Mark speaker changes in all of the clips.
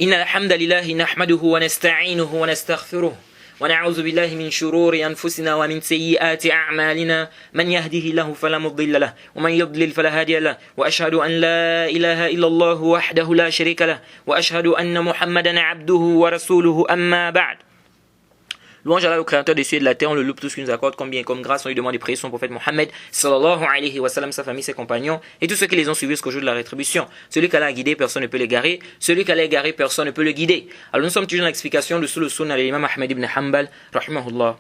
Speaker 1: إن الحمد لله نحمده ونستعينه ونستغفره ونعوذ بالله من شرور أنفسنا ومن سيئات أعمالنا من يهده الله فلا مضل له ومن يضلل فلا هادي له وأشهد أن لا إله إلا الله وحده لا شريك له وأشهد أن محمدا عبده ورسوله أما بعد. Louange à Allah, au créateur des cieux et de la terre, on le loue tout ce qu'il nous accorde comme bien et comme grâce. On lui demande de prier son prophète Mohammed, sallallahu alayhi wa sallam, sa famille, ses compagnons et tous ceux qui les ont suivis jusqu'au jour de la rétribution. Celui qu'Allah a guidé, personne ne peut l'égarer. Celui qu'Allah a égaré, personne ne peut le guider. Alors nous sommes toujours dans l'explication de sous le sunna de l'imam Ahmed ibn Hanbal, rahimahullah.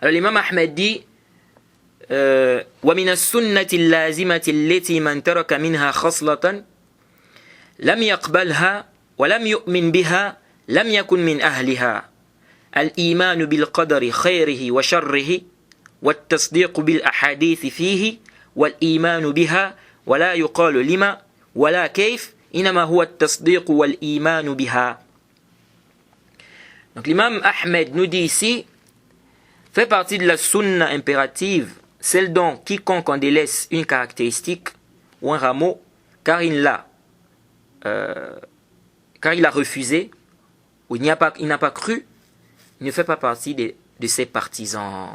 Speaker 1: Alors l'imam Ahmed dit وَمِنَ السُنَّةِ اللَّازِمَةِ الَّتِي مَنْ تَرَكَ مِنْهَا خَصْلَةً لَمْ يَقْبَلْهَا وَلَمْ يُؤْمِنْ بِهَا لَمْ يَكُنْ مِنْ أَهْلِهَا الإيمان بالقدر خيره وشره والتصديق بالأحاديث فيه والإيمان بها ولا يقال لما ولا كيف إنما هو التصديق والإيمان بها. Donc l'imam Ahmed nous dit ici, fait partie de la sunna impérative, celle dont quiconque en délaisse une caractéristique ou un rameau, car il l'a refusé ou il n'a pas cru, ne fait pas partie de ses partisans.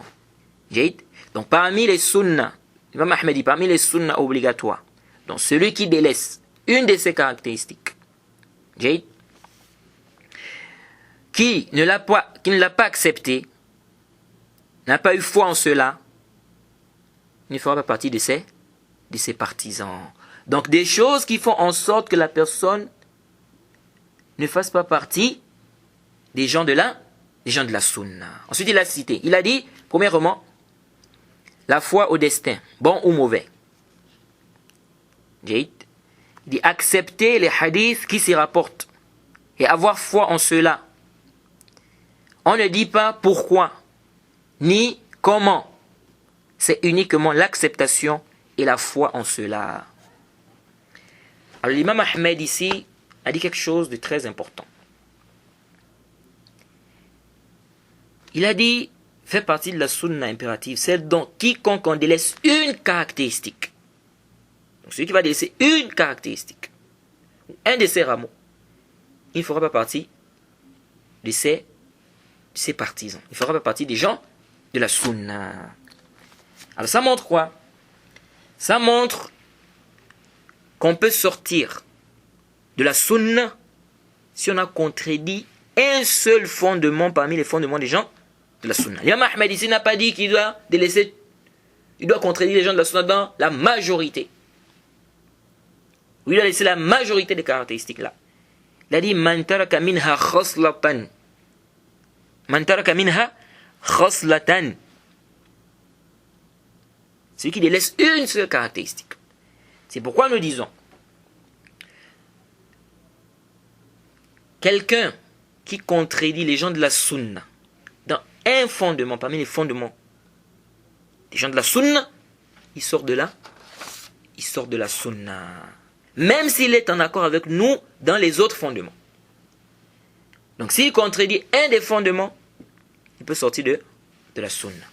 Speaker 1: Donc parmi les sunnas, l'imam Ahmed dit, parmi les sunnas obligatoires, donc celui qui délaisse une de ces caractéristiques, qui ne l'a pas accepté, n'a pas eu foi en cela, ne fera pas partie de ses partisans. Donc des choses qui font en sorte que la personne ne fasse pas partie des gens de la sunna. Ensuite, il a cité. Il a dit, premièrement, la foi au destin, bon ou mauvais. Il dit accepter les hadiths qui s'y rapportent et avoir foi en cela. On ne dit pas pourquoi, ni comment. C'est uniquement l'acceptation et la foi en cela. Alors, l'imam Ahmed ici a dit quelque chose de très important. Il a dit, fait partie de la sunna impérative, celle dont quiconque en délaisse une caractéristique. Donc celui qui va délaisser une caractéristique, un de ses rameaux, il ne fera pas partie de ses partisans. Il ne fera pas partie des gens de la sunna. Alors ça montre quoi? Ça montre qu'on peut sortir de la sunna si on a contredit un seul fondement parmi les fondements des gens de la sunna. L'imam Ahmed ici n'a pas dit qu'il doit délaisser, il doit contredire les gens de la sunna dans la majorité. Il doit laisser la majorité des caractéristiques là. Il a dit man taraka minha khaslatan. Man taraka minha khaslatan. Celui qui délaisse une seule caractéristique. C'est pourquoi nous disons quelqu'un qui contredit les gens de la sunna dans un fondement, parmi les fondements des gens de la sunna, il sort de la sunna. Même s'il est en accord avec nous dans les autres fondements. Donc s'il contredit un des fondements, il peut sortir de la sunna.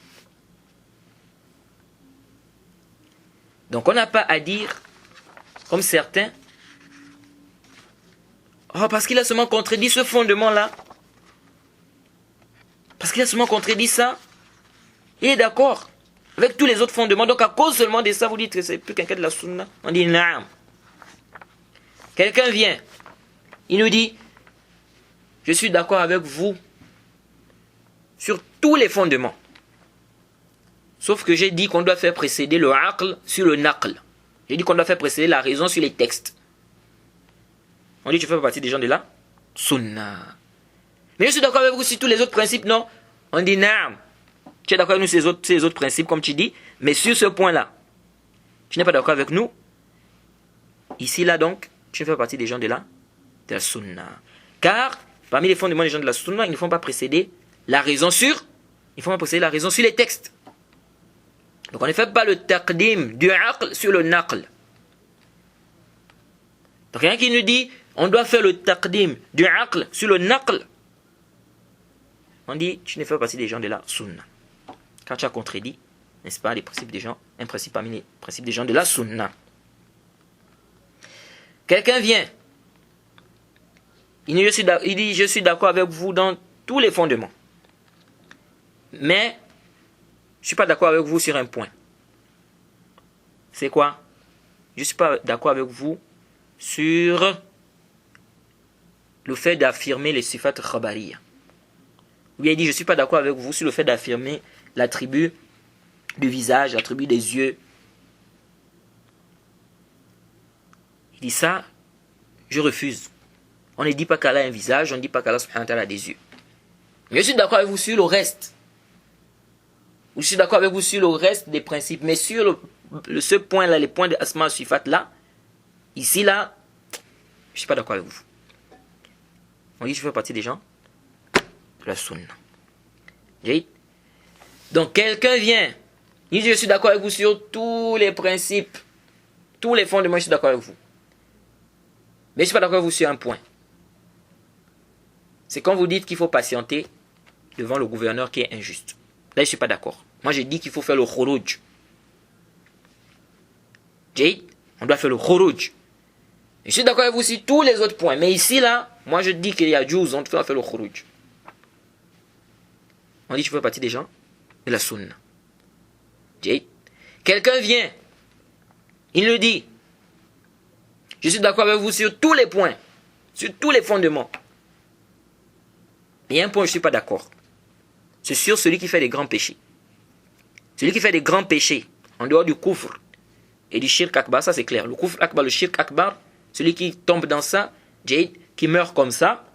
Speaker 1: Donc on n'a pas à dire, comme certains, oh, parce qu'il a seulement contredit ce fondement-là, parce qu'il a seulement contredit ça, il est d'accord avec tous les autres fondements. Donc à cause seulement de ça, vous dites que c'est plus quelqu'un de la sunna. On dit naam. Quelqu'un vient, il nous dit, je suis d'accord avec vous sur tous les fondements. Sauf que j'ai dit qu'on doit faire précéder le aql sur le naql. J'ai dit qu'on doit faire précéder la raison sur les textes. On dit tu fais partie des gens de la sunna. Mais je suis d'accord avec vous sur tous les autres principes, non? On dit naam. Tu es d'accord avec nous sur ces autres principes, comme tu dis, mais sur ce point-là, tu n'es pas d'accord avec nous. Ici, là donc, tu fais partie des gens de la sunna. Car, parmi les fondements des gens de la sunna, ils ne font pas précéder la raison sur les textes. Donc on ne fait pas le taqdim du aql sur le naql. Donc rien qui nous dit on doit faire le taqdim du aql sur le naql. On dit tu ne fais pas partie des gens de la sunna. Car tu as contredit, n'est-ce pas, les principes des gens, un principe parmi les principes des gens de la sunna. Quelqu'un vient, Il dit, je suis d'accord avec vous dans tous les fondements. Mais, je ne suis pas d'accord avec vous sur un point. C'est quoi? Je ne suis pas d'accord avec vous sur le fait d'affirmer les sifat khabariya. Ou bien il dit, je ne suis pas d'accord avec vous sur le fait d'affirmer l'attribut du visage, l'attribut des yeux. Il dit ça, je refuse. On ne dit pas qu'Allah a un visage, on ne dit pas qu'Allah subhanahu wa ta'ala a des yeux. Mais je suis d'accord avec vous sur le reste. Je suis d'accord avec vous sur le reste des principes. Mais sur ce point-là, les points de Asma Sifat là, ici là, je ne suis pas d'accord avec vous. On dit que je fais partie des gens de la sunna. Donc quelqu'un vient, il dit je suis d'accord avec vous sur tous les principes, tous les fondements, je suis d'accord avec vous. Mais je ne suis pas d'accord avec vous sur un point. C'est quand vous dites qu'il faut patienter devant le gouverneur qui est injuste. Là, je ne suis pas d'accord. Moi, j'ai dit qu'il faut faire le khuruj. On doit faire le khuruj. Je suis d'accord avec vous sur tous les autres points. Mais ici, là, moi, je dis qu'il y a Djouz, on doit faire le khuruj. On dit que je fais partie des gens de la sunna. Quelqu'un vient, il le dit. Je suis d'accord avec vous sur tous les points, sur tous les fondements. Mais il y a un point où je ne suis pas d'accord. C'est sur celui qui fait des grands péchés. Celui qui fait des grands péchés, en dehors du kufr et du shirk akbar, ça c'est clair. Le kufr akbar, le shirk akbar, celui qui tombe dans ça, qui meurt comme ça,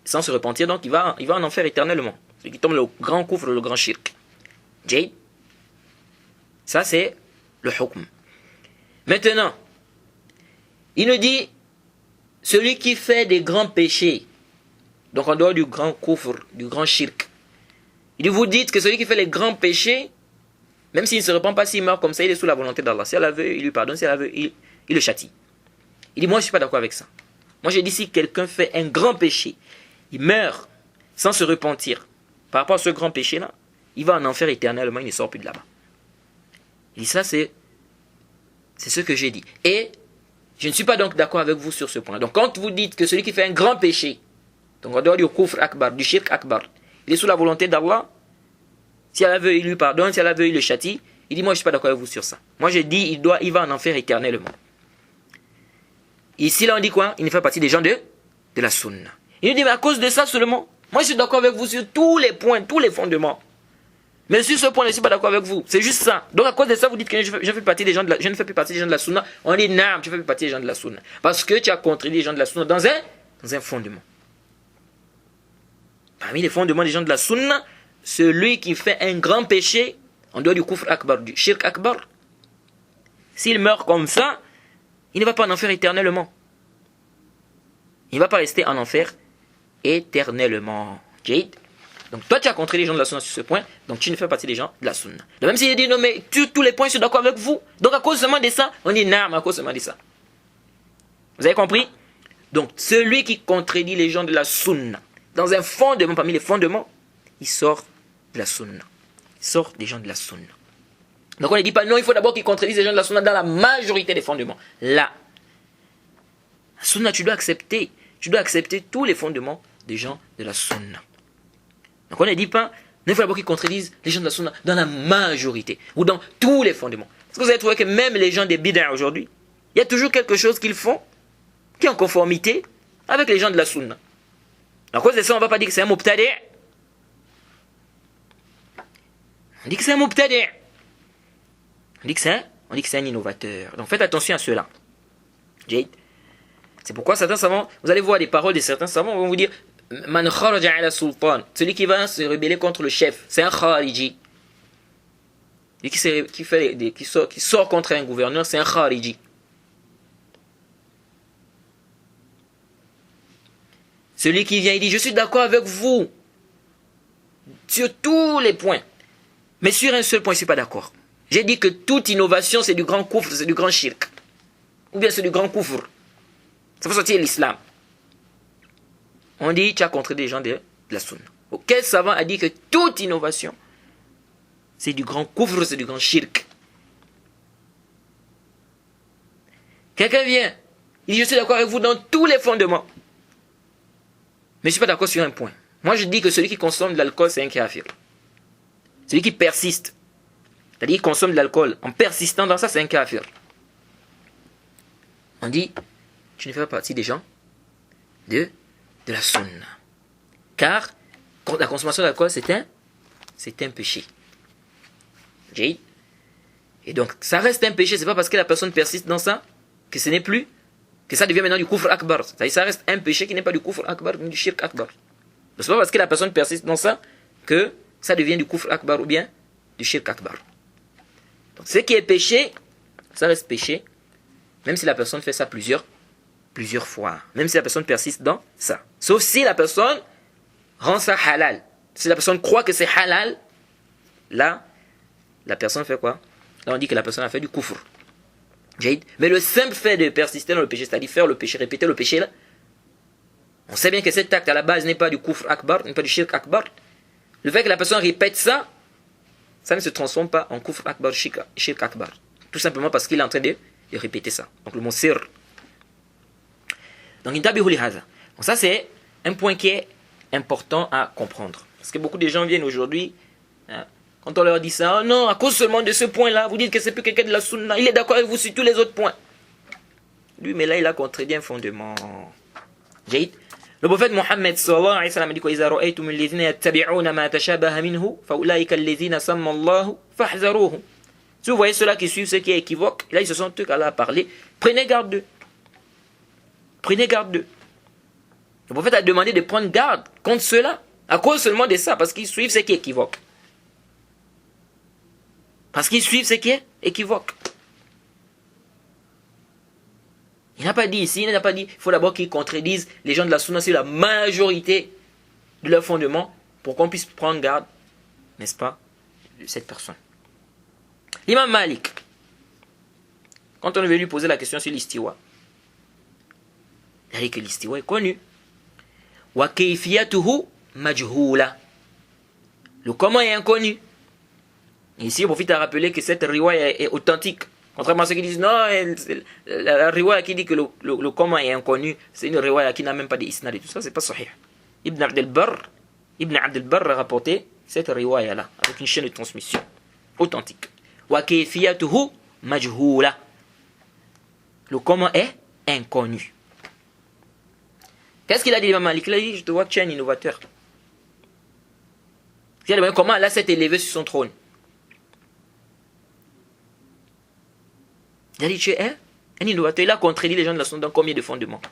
Speaker 1: sans se repentir, donc il va en enfer éternellement. Celui qui tombe le grand kufr, le grand shirk. Ça c'est le hukm. Maintenant, il nous dit, celui qui fait des grands péchés, donc en dehors du grand kufr, du grand shirk, il dit, vous dites que celui qui fait les grands péchés, même s'il ne se repent pas, s'il meurt comme ça, il est sous la volonté d'Allah. Si Allah veut, il lui pardonne. Si Allah veut, il le châtie. Il dit, moi je ne suis pas d'accord avec ça. Moi j'ai dit, si quelqu'un fait un grand péché, il meurt sans se repentir par rapport à ce grand péché-là, il va en enfer éternellement, il ne sort plus de là-bas. Il dit, ça c'est ce que j'ai dit. Et je ne suis pas donc d'accord avec vous sur ce point. Donc quand vous dites que celui qui fait un grand péché, donc en dehors du kufr akbar, du shirk akbar, il est sous la volonté d'Allah. Si Allah veut, il lui pardonne. Si Allah veut, il le châtie. Il dit, moi je ne suis pas d'accord avec vous sur ça. Moi j'ai dit, il va en enfer éternellement. Ici là on dit quoi? Il ne fait partie des gens de la sunna. Il nous dit, mais à cause de ça seulement, moi je suis d'accord avec vous sur tous les points, tous les fondements. Mais sur ce point, je ne suis pas d'accord avec vous. C'est juste ça. Donc à cause de ça, vous dites que je ne fais plus partie des gens de la sunna. On dit, non, tu ne fais plus partie des gens de la sunna. Parce que tu as contredit les gens de la sunna dans un fondement. Parmi les fondements des gens de la sunna, celui qui fait un grand péché, en dehors du kufr akbar, du shirk akbar, s'il meurt comme ça, il ne va pas en enfer éternellement. Il ne va pas rester en enfer éternellement. Donc toi tu as contredit les gens de la sunna sur ce point, donc tu ne fais partie des gens de la sunna. Donc même s'il dit non mais tous les points je suis d'accord avec vous, donc à cause seulement de ça, on dit non mais à cause seulement de ça. Vous avez compris? Donc celui qui contredit les gens de la sunna, dans un fondement, parmi les fondements, il sort de la sunna. Il sort des gens de la sunna. Donc on ne dit pas non, il faut d'abord qu'ils contredisent les gens de la sunna dans la majorité des fondements. Là, la sunna, tu dois accepter tous les fondements des gens de la sunna. Donc on ne dit pas, non, il faut d'abord qu'ils contredisent les gens de la sunna dans la majorité, ou dans tous les fondements. Parce que vous avez trouvé que même les gens des bid'a aujourd'hui, il y a toujours quelque chose qu'ils font qui est en conformité avec les gens de la sunna. À cause de ça, on ne va pas dire que c'est un mubtadi'. On dit que c'est un mubtadi'. On dit que c'est un innovateur. Donc faites attention à cela. C'est pourquoi certains savants, vous allez voir des paroles de certains savants, vont vous dire Man kharaja ala sultan, celui qui va se rebeller contre le chef, c'est un khariji. Celui qui sort contre un gouverneur, c'est un khariji. Celui qui vient, il dit, je suis d'accord avec vous sur tous les points. Mais sur un seul point, je ne suis pas d'accord. J'ai dit que toute innovation, c'est du grand kufr, c'est du grand shirk. Ou bien c'est du grand kufr. Ça faut sortir l'islam. On dit, tu as contredit les gens de la sunna. Quel savant a dit que toute innovation, c'est du grand kufr, c'est du grand shirk? Quelqu'un vient, il dit, je suis d'accord avec vous dans tous les fondements. Mais je ne suis pas d'accord sur un point. Moi, je dis que celui qui consomme de l'alcool, c'est un kafir. Celui qui persiste, c'est-à-dire qui consomme de l'alcool en persistant dans ça, c'est un kafir. On dit, tu ne fais pas partie des gens de la sunna. Car la consommation d'alcool, c'est un péché. Et donc, ça reste un péché. C'est pas parce que la personne persiste dans ça que ce n'est plus, que ça devient maintenant du kufr akbar. C'est-à-dire, ça reste un péché qui n'est pas du kufr akbar, mais du shirk akbar. C'est pas parce que la personne persiste dans ça que ça devient du kufr akbar ou bien du shirk akbar. Donc, ce qui est péché, ça reste péché, même si la personne fait ça plusieurs fois. Même si la personne persiste dans ça. Sauf si la personne rend ça halal. Si la personne croit que c'est halal, là, la personne fait quoi? Là, on dit que la personne a fait du kufr. Mais le simple fait de persister dans le péché, c'est-à-dire faire le péché, répéter le péché, là, on sait bien que cet acte à la base n'est pas du kufr akbar, n'est pas du shirk akbar. Le fait que la personne répète ça, ça ne se transforme pas en kufr akbar, shirk akbar. Tout simplement parce qu'il est en train de répéter ça. Donc le mot sir. Donc ça c'est un point qui est important à comprendre. Parce que beaucoup de gens viennent aujourd'hui, quand on leur dit ça, oh non, à cause seulement de ce point-là, vous dites que c'est plus quelqu'un de la sunna, il est d'accord avec vous sur tous les autres points. Lui, mais là, il a contredit un fondement. Le prophète Mohammed sallallahu alayhi wa sallam dit وَإِذَا رَأَيْتُمُ الَّذِينَ يَتَّبِعُونَ مَا تَشَابَهَ مِنْهُ فَأُولَٰئِكَ الَّذِينَ سَمَّ اللَّهُ فَاحْذَرُوهُمْ. Si vous voyez ceux-là qui suivent ce qui est équivoque, là ils se sont tous à parler, prenez garde d'eux. Prenez garde d'eux. Le prophète a demandé de prendre garde contre ceux-là, à cause seulement de ça, parce qu'ils suivent ce qui est équivoque. Parce qu'ils suivent ce qui est équivoque. Il n'a pas dit ici, il n'a pas dit, il faut d'abord qu'ils contredisent les gens de la sunna sur la majorité de leur fondement, pour qu'on puisse prendre garde, n'est-ce pas, de cette personne. L'imam Malik, quand on est venu lui poser la question sur l'istiwa, il a dit que l'istiwa est connu. Wa kayfiyatuhu majhula. Le comment est inconnu. Ici, on profite à rappeler que cette riwaya est authentique. Contrairement à ceux qui disent non, la riwaya qui dit que le comment est inconnu, c'est une riwaya qui n'a même pas d'isnad et tout ça, c'est pas sahih. Ibn Abd al-Barr a rapporté cette riwaya là, avec une chaîne de transmission authentique. Wa kayfiyatuhu majhula. Le comment est inconnu. Qu'est-ce qu'il a dit, Imam Malik? Il a dit, je te vois que tu es un innovateur. Il a dit, comment Allah s'est élevé sur son trône? Il a dit, tu es un innovateur. Il a contredit les gens de la sunna dans combien de fondements?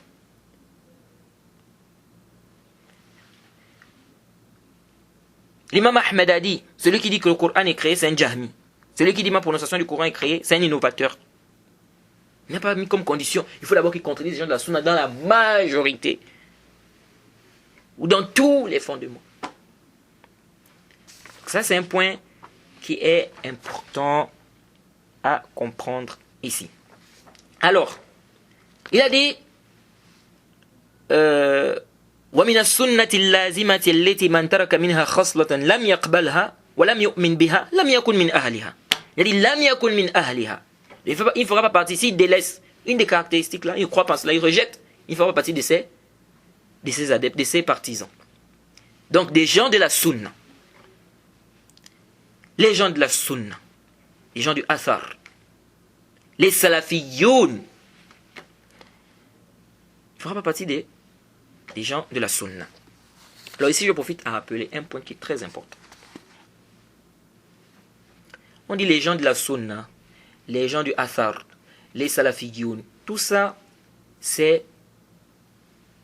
Speaker 1: L'imam Ahmed a dit, celui qui dit que le Coran est créé, c'est un Jahmi. Celui qui dit ma prononciation du Coran est créée, c'est un innovateur. Il n'a pas mis comme condition, il faut d'abord qu'il contredise les gens de la sunna dans la majorité. Ou dans tous les fondements. Ça, c'est un point qui est important à comprendre ici. Alors, il a dit وَمِنَ السُنَّةِ اللَّازِمَةِ الَّتِي مَنْ تَرَكَ مِنْهَا خَصْلَةً لَمْ يَقْبَلْهَا وَلَمْ يُؤْمِنْ بِهَا لَمْ يَكُنْ مِنْ أَهْلِهَا. Il a dit لَمْ يَكُنْ مِنْ أَهْلِهَا. Il ne fera pas partie, s'il délaisse une des caractéristiques là, il croit pas cela, il rejette, il ne fera pas partie de ses adeptes, de ses partisans. Donc des gens de la sunna. Les gens de la sunna. Les gens du athar. Les salafiyoun. Il ne fera pas partie des gens de la sunna. Alors ici je profite à rappeler un point qui est très important. On dit les gens de la sunna, les gens du athar, les salafiyoun. Tout ça,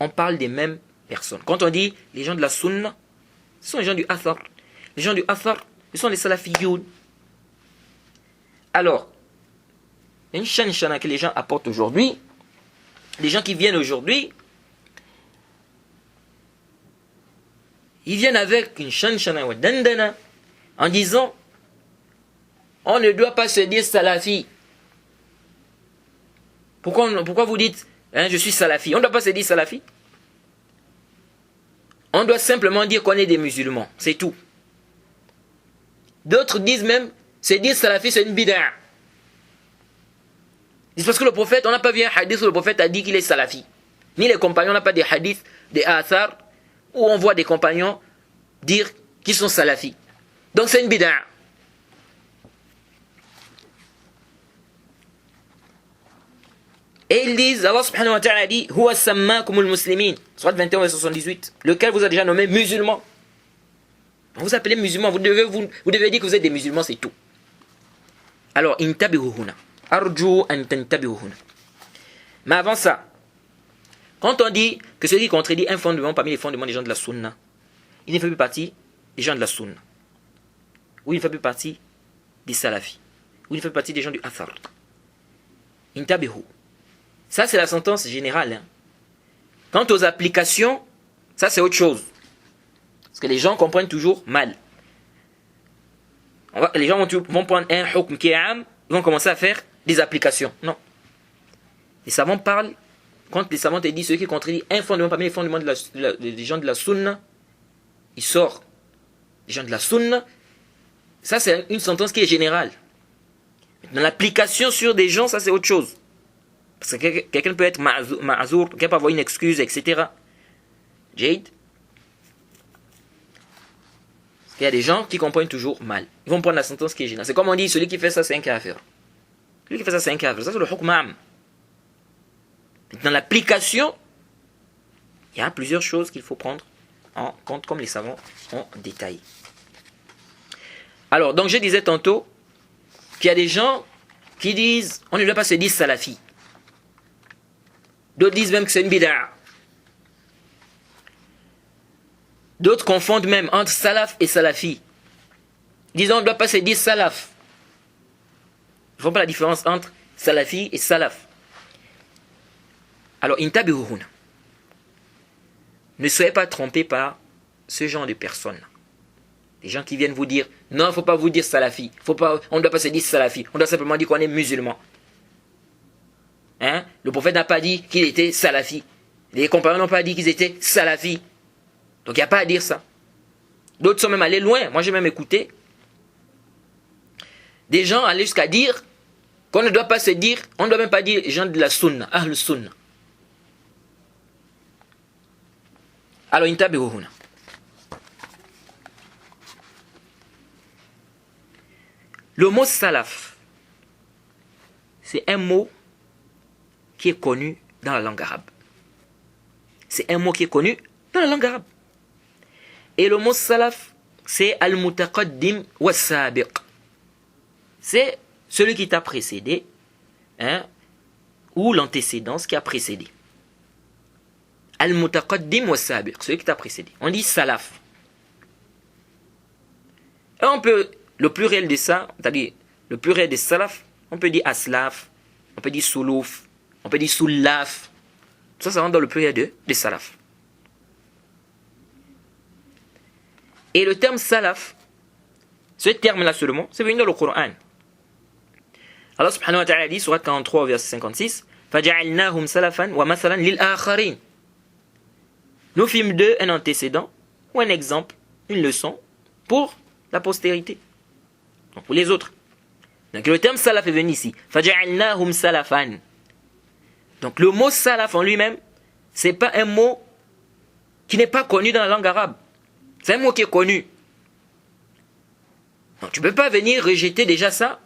Speaker 1: on parle des mêmes personnes. Quand on dit les gens de la sunna, ce sont les gens du athar. Les gens du athar, ce sont les salafiyoun. Alors, une shana que les gens apportent aujourd'hui, les gens qui viennent aujourd'hui, ils viennent avec une shana ou dandana en disant on ne doit pas se dire salafi. Pourquoi vous dites je suis salafi? On ne doit pas se dire salafi. On doit simplement dire qu'on est des musulmans, c'est tout. D'autres disent même se dire salafi c'est une bid'a. C'est parce que le prophète, on n'a pas vu un hadith où le prophète a dit qu'il est salafi. Ni les compagnons, on n'a pas des hadiths, des athar, où on voit des compagnons dire qu'ils sont salafis. Donc c'est une bid'a. Et ils disent, Allah subhanahu wa ta'ala dit, Huwa sammakumul muslimin, surat 21 verset 78, lequel vous a déjà nommé musulmans. On vous appelez musulmans, vous devez dire que vous êtes des musulmans, c'est tout. Alors, intabihuhuna, arju an tantabihuhuna. Mais avant ça, quand on dit que celui qui contredit un fondement parmi les fondements des gens de la sunna, il ne fait plus partie des gens de la sunna, ou il ne fait plus partie des salafis, ou il ne fait plus partie des gens du athar. Intabihu. Ça, c'est la sentence générale. Hein. Quant aux applications, ça, c'est autre chose. Parce que les gens comprennent toujours mal. Les gens vont prendre un hukm qui est am, ils vont commencer à faire des applications. Non. Les savants parlent, quand les savants te disent ceux qui contredisent un fondement parmi les fondements des gens de la sunna, il sort des gens de la sunna. Ça, c'est une sentence qui est générale. Dans l'application sur des gens, ça, c'est autre chose. Parce que quelqu'un peut être ma'azour, quelqu'un peut avoir une excuse, etc. Jade. Parce qu'il y a des gens qui comprennent toujours mal. Ils vont prendre la sentence qui est générale. C'est comme on dit, celui qui fait ça, c'est un kafir. Celui qui fait ça, c'est un kafir. Ça, c'est le hukm. Dans l'application, il y a plusieurs choses qu'il faut prendre en compte, comme les savants ont détaillé. Alors, donc je disais tantôt qu'il y a des gens qui disent, on ne doit pas se dire salafi. D'autres disent même que c'est une bid'a. D'autres confondent même entre salaf et salafi. Disons, on ne doit pas se dire salaf. Ils ne font pas la différence entre salafi et salaf. Alors, intabihuhuna. Ne soyez pas trompés par ce genre de personnes. Des gens qui viennent vous dire, non, il ne faut pas vous dire salafi. On ne doit pas se dire salafi. On doit simplement dire qu'on est musulman. Hein? Le prophète n'a pas dit qu'il était salafi. Les compagnons n'ont pas dit qu'ils étaient salafis. Donc il n'y a pas à dire ça. D'autres sont même allés loin. Moi j'ai même écouté des gens aller jusqu'à dire qu'on ne doit pas se dire, on ne doit même pas dire gens de la sunna, ahl sunna. Alors intabihuhuna. Le mot salaf, c'est un mot qui est connu dans la langue arabe. C'est un mot qui est connu dans la langue arabe. Et le mot salaf, c'est al-mutaqaddim was-sabiq. C'est celui qui t'a précédé, hein, ou l'antécédence qui a précédé. Al-mutaqaddim was-sabiq, celui qui t'a précédé. On dit salaf. Et on peut, le pluriel de ça, c'est-à-dire le pluriel de salaf, on peut dire aslaf, on peut dire soulouf, on peut dire soulaf. Tout ça, ça rentre dans le pluriel de salaf. Et le terme salaf, ce terme-là seulement, c'est venu dans le Coran. Allah subhanahu wa ta'ala dit, surat 43, verset 56, فَجَعَلْنَاهُمْ سَلَفًا وَمَثَلًا لِلْآخَرِينَ. Nous fîmes d'eux un antécédent, ou un exemple, une leçon, pour la postérité. Donc pour les autres. Donc le terme salaf est venu ici. فَجَعَلْنَاهُمْ سَلَفًا. Donc le mot salaf en lui-même, c'est pas un mot qui n'est pas connu dans la langue arabe. C'est un mot qui est connu. Donc tu ne peux pas venir rejeter déjà ça,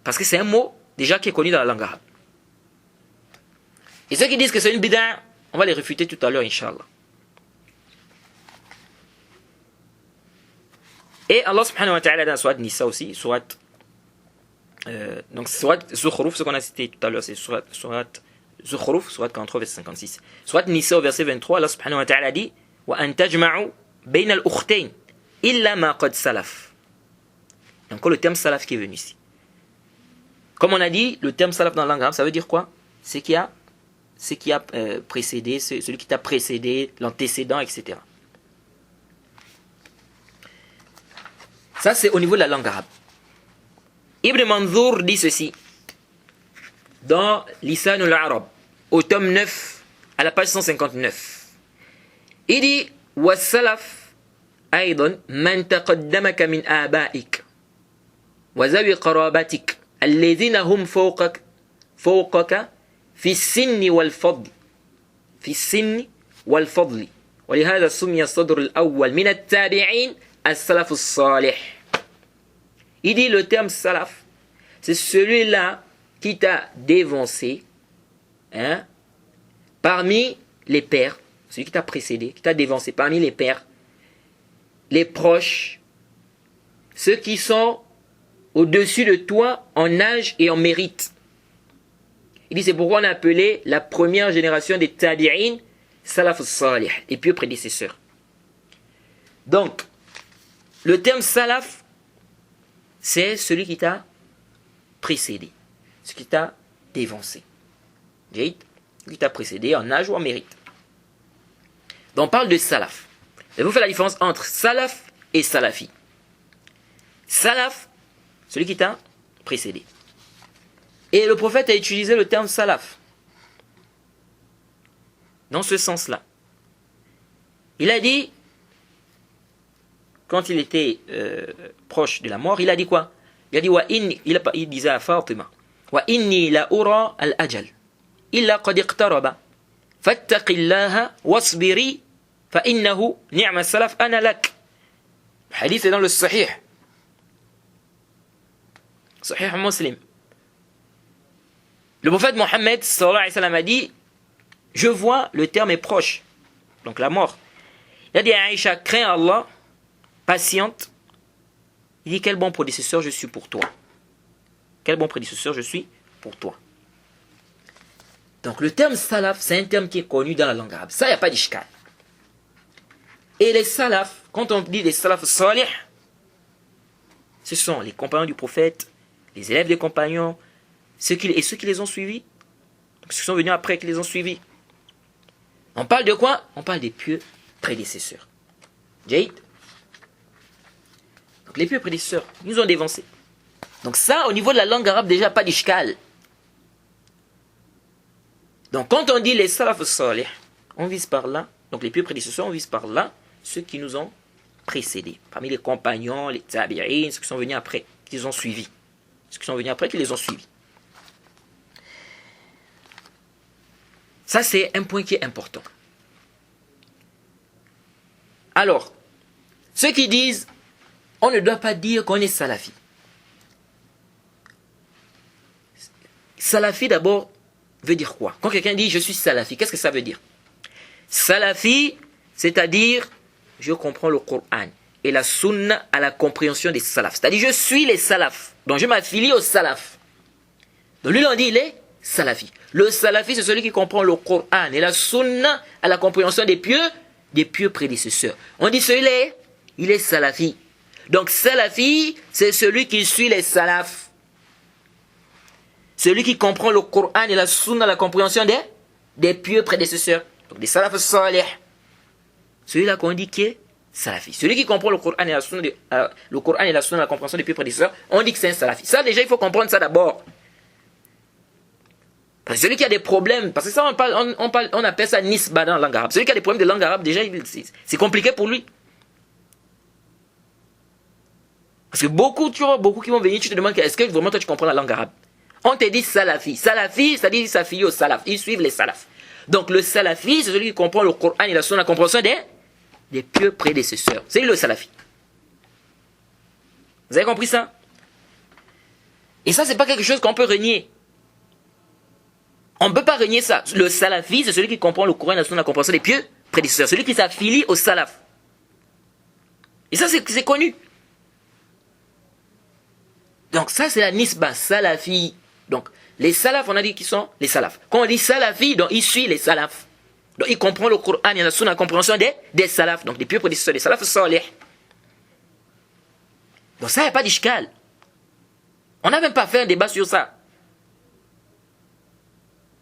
Speaker 1: parce que c'est un mot déjà qui est connu dans la langue arabe. Et ceux qui disent que c'est une bid'a, on va les réfuter tout à l'heure, Inch'Allah. Et Allah subhanahu wa ta'ala dans Surat Nisa aussi, donc Surat Zukhruf, ce qu'on a cité tout à l'heure, c'est Surat Zukhruf, Surat 43, verset 56. Surat Nisa au verset 23, Allah subhanahu wa ta'ala dit وَأَن تَجْمَعُوا بَيْنَ الْأُخْتَيْنِ إِلَّا مَا قَدْ سَلَفَ. Donc le terme salaf qui est venu ici. Comme on a dit, le terme salaf dans la langue arabe, ça veut dire quoi? C'est qui a précédé, celui qui t'a précédé, l'antécédent, etc. Ça, c'est au niveau de la langue arabe. Ibn Manzour dit ceci dans Lisan al-Arab, au tome 9, à la page 159. Il dit والسلف أيضا من تقدمك من آبائك وذوي قرابتك الذين هم فوقك في السن والفضل ولهذا سمي الصدر الأول من التابعين السلف الصالح. Il dit le terme salaf, c'est celui-là qui t'a dévancé, hein, parmi les pères, celui qui t'a précédé, qui t'a dévancé parmi les pères, les proches, ceux qui sont au-dessus de toi en âge et en mérite. Il dit c'est pourquoi on a appelé la première génération des tabi'in salaf salih, les pieux prédécesseurs. Donc, le terme salaf, c'est celui qui t'a précédé, ce qui t'a dévancé. Celui qui t'a précédé en âge ou en mérite. Donc on parle de salaf. Et vous faites la différence entre salaf et salafi. Salaf, celui qui t'a précédé. Et le prophète a utilisé le terme salaf dans ce sens-là. Il a dit, quand il était proche de la mort, il a dit quoi? Il a dit, il disait à Fatima, wa inni la ura al-ajal, illa qad iqtaraba, fattaqillaha wasbiri, fa innahu ni'ma salaf ana lak. Le hadith est dans le Sahih. Sahih Muslim. Le prophète Mohammed sallallahu alayhi wa sallam a dit, je vois le terme est proche, donc la mort. Il a dit à Aïcha, crains Allah, patiente. Il dit, quel bon prédécesseur je suis pour toi. Quel bon prédécesseur je suis pour toi. Donc le terme salaf, c'est un terme qui est connu dans la langue arabe. Ça, il n'y a pas d'ishkal. Et les salaf, quand on dit les salaf salih, ce sont les compagnons du prophète, les élèves des compagnons, ceux qui les ont suivis, ceux qui sont venus après qui les ont suivis. On parle de quoi? On parle des pieux prédécesseurs. Jaïd. Donc les pieux prédécesseurs, ils nous ont dévancés. Donc ça, au niveau de la langue arabe, déjà pas d'ishkal. Donc quand on dit les salaf salih, on vise par là, donc les pieux prédécesseurs, on vise par là ceux qui nous ont précédés. Parmi les compagnons, les tabi'in, ceux qui sont venus après, qui les ont suivis. Ceux qui sont venus après, qui les ont suivis. Ça, c'est un point qui est important. Alors, ceux qui disent, on ne doit pas dire qu'on est salafi. Salafi, d'abord, veut dire quoi? Quand quelqu'un dit, je suis salafi, qu'est-ce que ça veut dire? Salafi, c'est-à-dire, je comprends le Coran et la sunna à la compréhension des salafs. C'est-à-dire, je suis les salafs. Donc, je m'affilie aux salafs. Donc, lui, on dit, il est salafi. Le salafi, c'est celui qui comprend le Coran et la sunna à la compréhension des pieux prédécesseurs. On dit celui-là, il est salafi. Donc salafi, c'est celui qui suit les salafs. Celui qui comprend le Coran et la sunna à la compréhension des pieux prédécesseurs. Donc des salafs salih. Celui-là qu'on dit qui est salafi. Celui qui comprend le Coran et la sunna, à la compréhension des pieux prédécesseurs, on dit que c'est un salafi. Ça déjà, il faut comprendre ça d'abord. Parce que celui qui a des problèmes, parce que ça on appelle ça nisba dans la langue arabe. Celui qui a des problèmes de langue arabe, déjà, c'est compliqué pour lui. Parce que beaucoup qui vont venir, tu te demandes, est-ce que vraiment toi tu comprends la langue arabe? On te dit salafi. Salafi, c'est-à-dire s'affilier au salaf. Ils suivent les salafs. Donc le salafi, c'est celui qui comprend le Coran et la sunna, la compréhension des pieux prédécesseurs. C'est lui le salafi. Vous avez compris ça? Et ça, c'est pas quelque chose qu'on peut renier. On ne peut pas renier ça. Le salafi, c'est celui qui comprend le Coran et la sunna, la compréhension des pieux prédécesseurs. Celui qui s'affilie au salaf. Et ça, c'est connu. Donc ça, c'est la nisba salafi. Donc les salafs, on a dit qu'ils sont les salafs. Quand on dit salafi, donc il suit les salafs. Donc il comprend le Coran et la sunna, la compréhension des salafs. Donc des pieux prédécesseurs, des salafs salih. Donc ça, il n'y a pas d'ishkal. On n'a même pas fait un débat sur ça.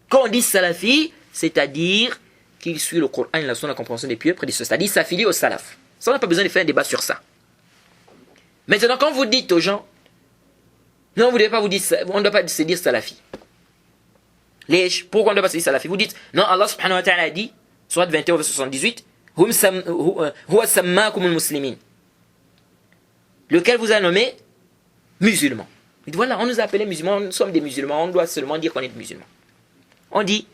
Speaker 1: Quand on dit salafi, c'est-à-dire qu'il suit le Coran et la sunna, la compréhension des pieux prédécesseurs. C'est-à-dire s'affilie au salaf. Ça, on n'a pas besoin de faire un débat sur ça. Maintenant, quand vous dites aux gens, non, vous ne devez pas vous dire, on ne doit pas se dire salafi. Pourquoi on ne doit pas se dire salafi? Vous dites, non, Allah subhanahu wa ta'ala a dit, surat 21, verset 78, huwa sammakum al-muslimin. Lequel vous a nommé musulmans. Voilà, on nous a appelés musulmans, nous sommes des musulmans, on doit seulement dire qu'on est musulmans. On dit,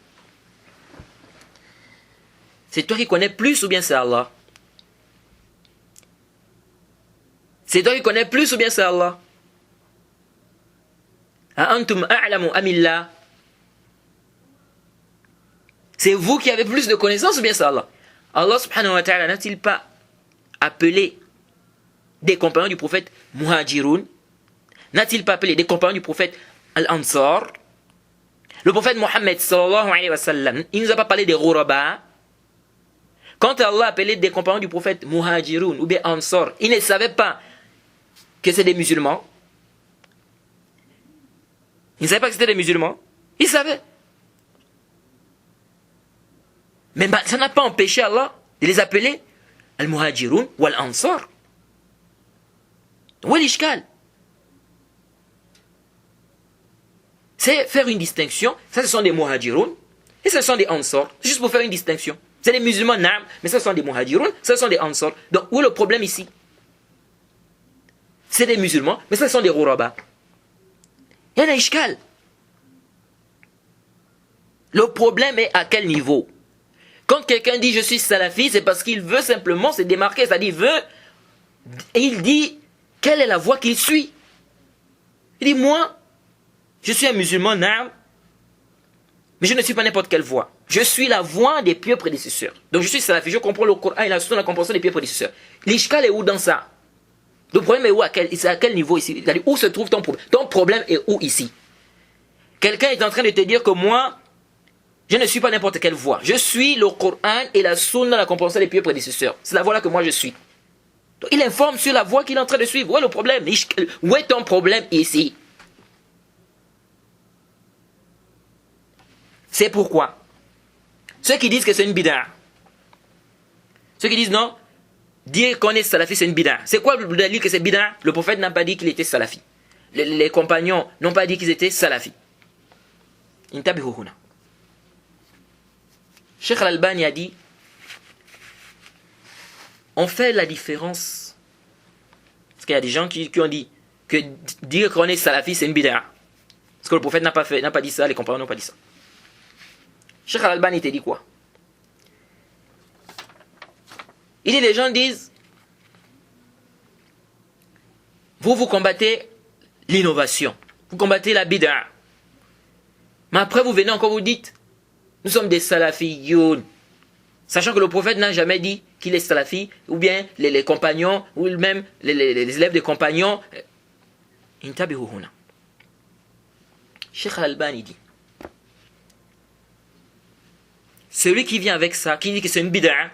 Speaker 1: C'est toi qui connais plus ou bien c'est Allah? C'est toi qui connais plus ou bien c'est Allah? Antum a'lamu amillah. C'est vous qui avez plus de connaissances ou bien c'est Allah? Allah subhanahu wa ta'ala n'a-t-il pas appelé des compagnons du prophète Muhajirun? N'a-t-il pas appelé des compagnons du prophète Al-Ansar? Le prophète Mohammed sallallahu alayhi wa sallam, il ne nous a pas parlé des Ghuraba. Quand Allah appelait des compagnons du prophète Muhajirun ou bien Ansar, il ne savait pas que c'est des musulmans. Il ne savait pas que c'était des musulmans. Il savait. Mais ça n'a pas empêché Allah de les appeler Al-Muhajirun ou Al-Ansar. Où est l'ishkal? C'est faire une distinction. Ça, ce sont des Muhajirun et ce sont des Ansar. Juste pour faire une distinction. C'est des musulmans, naam, mais ce sont des Muhajirun, ce sont des Ansar. Donc, où est le problème ici? C'est des musulmans, mais ce sont des Ghuraba. Il y a un ishkal. Le problème est à quel niveau? Quand quelqu'un dit je suis salafi, c'est parce qu'il veut simplement se démarquer, c'est-à-dire il dit quelle est la voie qu'il suit. Il dit moi, je suis un musulman, naam, mais je ne suis pas n'importe quelle voie. Je suis la voie des pieux prédécesseurs. Donc je suis salafi, je comprends le Coran et la Sunna, la compréhension des pieux prédécesseurs. L'ishkal est où dans ça? Le problème est où? À quel niveau ici? C'est-à-dire, où se trouve ton problème? Ton problème est où ici? Quelqu'un est en train de te dire que moi, je ne suis pas n'importe quelle voie. Je suis le Coran et la Sunna, la compréhension des pieux prédécesseurs. C'est la voie-là que moi je suis. Donc, il informe sur la voie qu'il est en train de suivre. Où est le problème? Où est ton problème ici? C'est pourquoi ceux qui disent que c'est une bid'a, ceux qui disent non, dire qu'on est salafi c'est une bid'a. C'est quoi le dalil que c'est bid'a? Le prophète n'a pas dit qu'il était salafi. Les compagnons n'ont pas dit qu'ils étaient salafi. Intabihu huna. Cheikh Al-Albani a dit, on fait la différence. Parce qu'il y a des gens qui ont dit que dire qu'on est salafi c'est une bid'a. Parce que le prophète n'a pas dit ça, les compagnons n'ont pas dit ça. Cheikh Al-Albani te dit quoi? Il dit, les gens disent, vous combattez l'innovation, vous combattez la bid'a. Mais après vous venez encore vous dites, nous sommes des salafiyoun. Sachant que le prophète n'a jamais dit qu'il est salafi, ou bien les compagnons, ou même les élèves des compagnons. Intabihu huna. Cheikh Al-Albani dit, celui qui vient avec ça, qui dit que c'est une bid'a,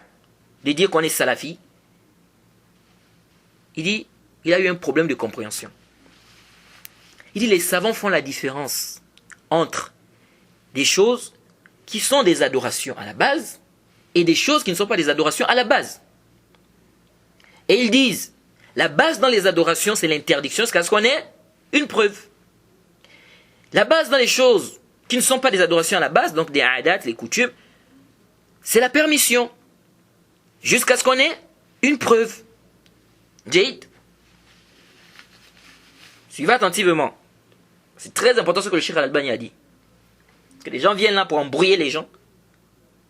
Speaker 1: de dire qu'on est salafi, il dit, il a eu un problème de compréhension. Il dit, les savants font la différence entre des choses qui sont des adorations à la base et des choses qui ne sont pas des adorations à la base. Et ils disent, la base dans les adorations, c'est l'interdiction, jusqu'à ce qu'on ait une preuve. La base dans les choses qui ne sont pas des adorations à la base, donc des adat, les coutumes, c'est la permission. Jusqu'à ce qu'on ait une preuve. Jade. Suivez attentivement. C'est très important ce que le Cheikh Al-Albani a dit. Parce que les gens viennent là pour embrouiller les gens.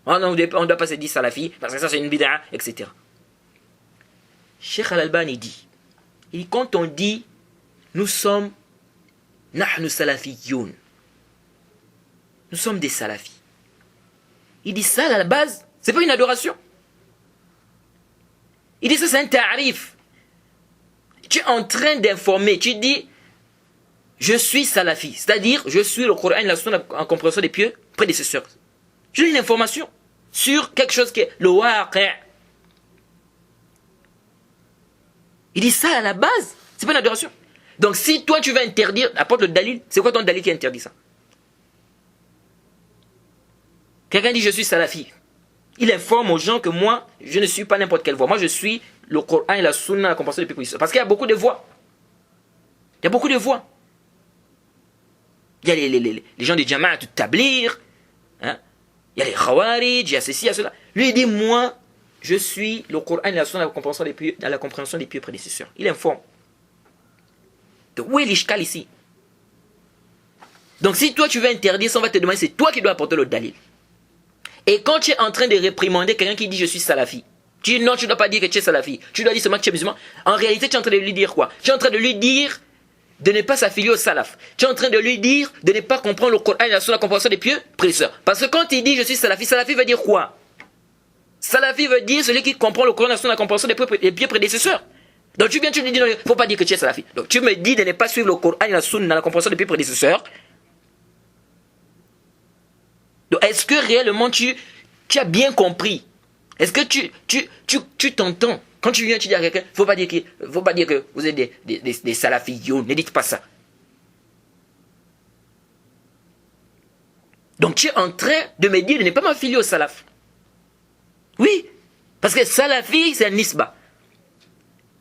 Speaker 1: Oh non, on ne doit pas se dire salafi, parce que ça c'est une bid'a, etc. Cheikh Al-Albani dit, quand on dit, nous sommes nahnu salafiyoun, nous sommes des salafis. Il dit ça à la base, c'est pas une adoration. Il dit ça c'est un ta'rif. Tu es en train d'informer, tu dis je suis salafi, c'est-à-dire je suis le Coran et la Sunna en compréhension des pieux prédécesseurs. J'ai une information sur quelque chose qui est le waqi'. Il dit ça à la base, c'est pas une adoration. Donc si toi tu veux interdire, apporte le dalil, c'est quoi ton dalil qui interdit ça? Quelqu'un dit je suis salafi. Il informe aux gens que moi, je ne suis pas n'importe quelle voie. Moi, je suis le Coran et la Sunna, la compréhension des pieux prédécesseurs. Parce qu'il y a beaucoup de voix. Il y a beaucoup de voix. Il y a les gens des Jama'at Tabligh, hein? Il y a les Khawarij, il y a ceci, il y a cela. Lui, il dit, moi, je suis le Coran et la Sunna, la compréhension des pieux prédécesseurs. Il informe. Donc, où est l'ishkal ici? Donc, si toi, tu veux interdire ça, on va te demander, c'est toi qui dois apporter le dalil. Et quand tu es en train de réprimander quelqu'un qui dit je suis salafi, tu dis non, tu ne dois pas dire que tu es salafi. Tu dois dire seulement que tu es musulman. En réalité, tu es en train de lui dire quoi? Tu es en train de lui dire de ne pas s'affilier au salaf. Tu es en train de lui dire de ne pas comprendre le Coran et la Sunna, la compréhension des pieux prédécesseurs. Parce que quand il dit je suis salafi, salafi veut dire quoi? Salafi veut dire celui qui comprend le Coran et la Sunna, la compréhension des pieux prédécesseurs. Donc tu viens, tu me dis non, il ne faut pas dire que tu es salafi. Donc tu me dis de ne pas suivre le Coran et la Sunna, la compréhension des pieux prédécesseurs. Donc est-ce que réellement tu as bien compris? Est-ce que tu t'entends? Quand tu viens, tu dis à quelqu'un, faut pas dire que vous êtes des salafiyons, ne dites pas ça. Donc tu es en train de me dire de ne pas m'affilier au salaf. Oui, parce que salafi, c'est un nisba.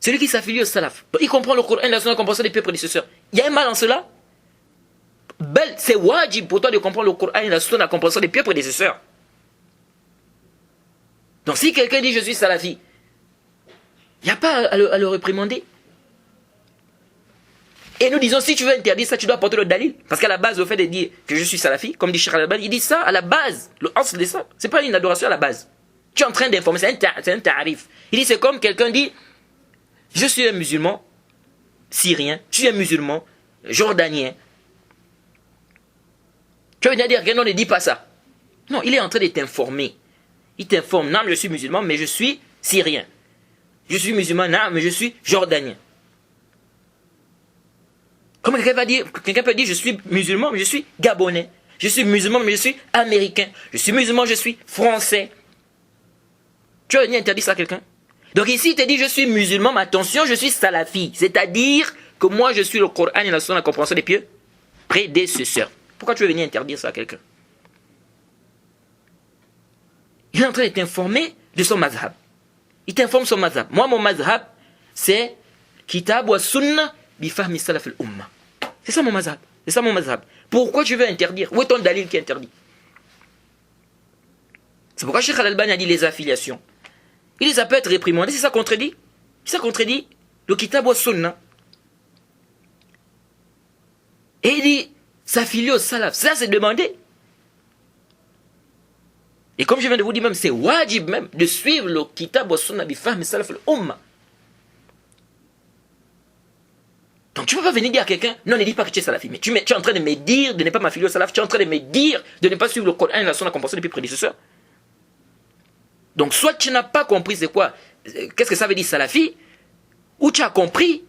Speaker 1: Celui qui s'affilie au salaf. Donc, il comprend le Coran, la Sunna, la compréhension des pieux prédécesseurs. Il y a un mal en cela? C'est wajib pour toi de comprendre le Coran et la Sunna, la compréhension des pieux prédécesseurs. Donc si quelqu'un dit je suis salafi, il n'y a pas à le réprimander. Et nous disons, si tu veux interdire ça, tu dois apporter le dalil. Parce qu'à la base, le fait de dire que je suis salafi, comme dit Cheikh Al-Albani, il dit ça à la base. Le asl de ça, c'est pas une adoration à la base. Tu es en train d'informer, c'est un tarif. Il dit, c'est comme quelqu'un dit, je suis un musulman syrien, je suis un musulman jordanien. Tu veux dire que non, ne dis pas ça. Non, il est en train de t'informer. Il t'informe, non, je suis musulman, mais je suis syrien. Je suis musulman, non, mais je suis jordanien. Comme quelqu'un peut dire, je suis musulman, mais je suis gabonais. Je suis musulman, mais je suis américain. Je suis musulman, je suis français. Tu as interdit ça à quelqu'un? Donc ici, il te dit, je suis musulman, mais attention, je suis salafi. C'est-à-dire que moi, je suis le Coran et la Sunna, la compréhension des pieux prédécesseurs. Pourquoi tu veux venir interdire ça à quelqu'un? Il est en train de t'informer de son mazhab. Il t'informe son mazhab. Moi, mon mazhab, c'est Kitab wa Sunna bi fahmi salaf al-umma. C'est ça mon mazhab. C'est ça mon mazhab. Pourquoi tu veux interdire? Où est ton dalil qui interdit? C'est pourquoi Cheikh Al-Albani a dit les affiliations. Il les a peut être réprimandées. C'est ça contredit? Ça contredit le Kitab wa Sunna. Et il dit s'affilier au salaf. Ça, c'est demandé. Et comme je viens de vous dire même, c'est wajib même de suivre le Kitab wa Sunna bi fahmi salaf al-umma. Donc tu ne peux pas venir dire à quelqu'un, non, ne dis pas que tu es salafi. Mais tu es en train de me dire de ne pas m'affilier au salaf. Tu es en train de me dire de ne pas suivre le Coran et la Sunna, la compréhension des prédécesseurs. Donc soit tu n'as pas compris c'est quoi, qu'est-ce que ça veut dire salafi, ou tu as compris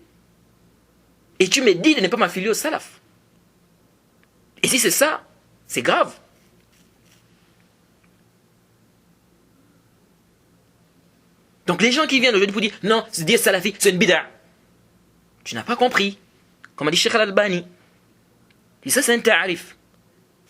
Speaker 1: et tu me dis de ne pas m'affilier au salaf. Et si c'est ça, c'est grave. Donc les gens qui viennent aujourd'hui pour dire non, c'est dire salafi, c'est une bid'a. Tu n'as pas compris. Comme a dit Cheikh Al-Albani. Et ça, c'est un ta'arif.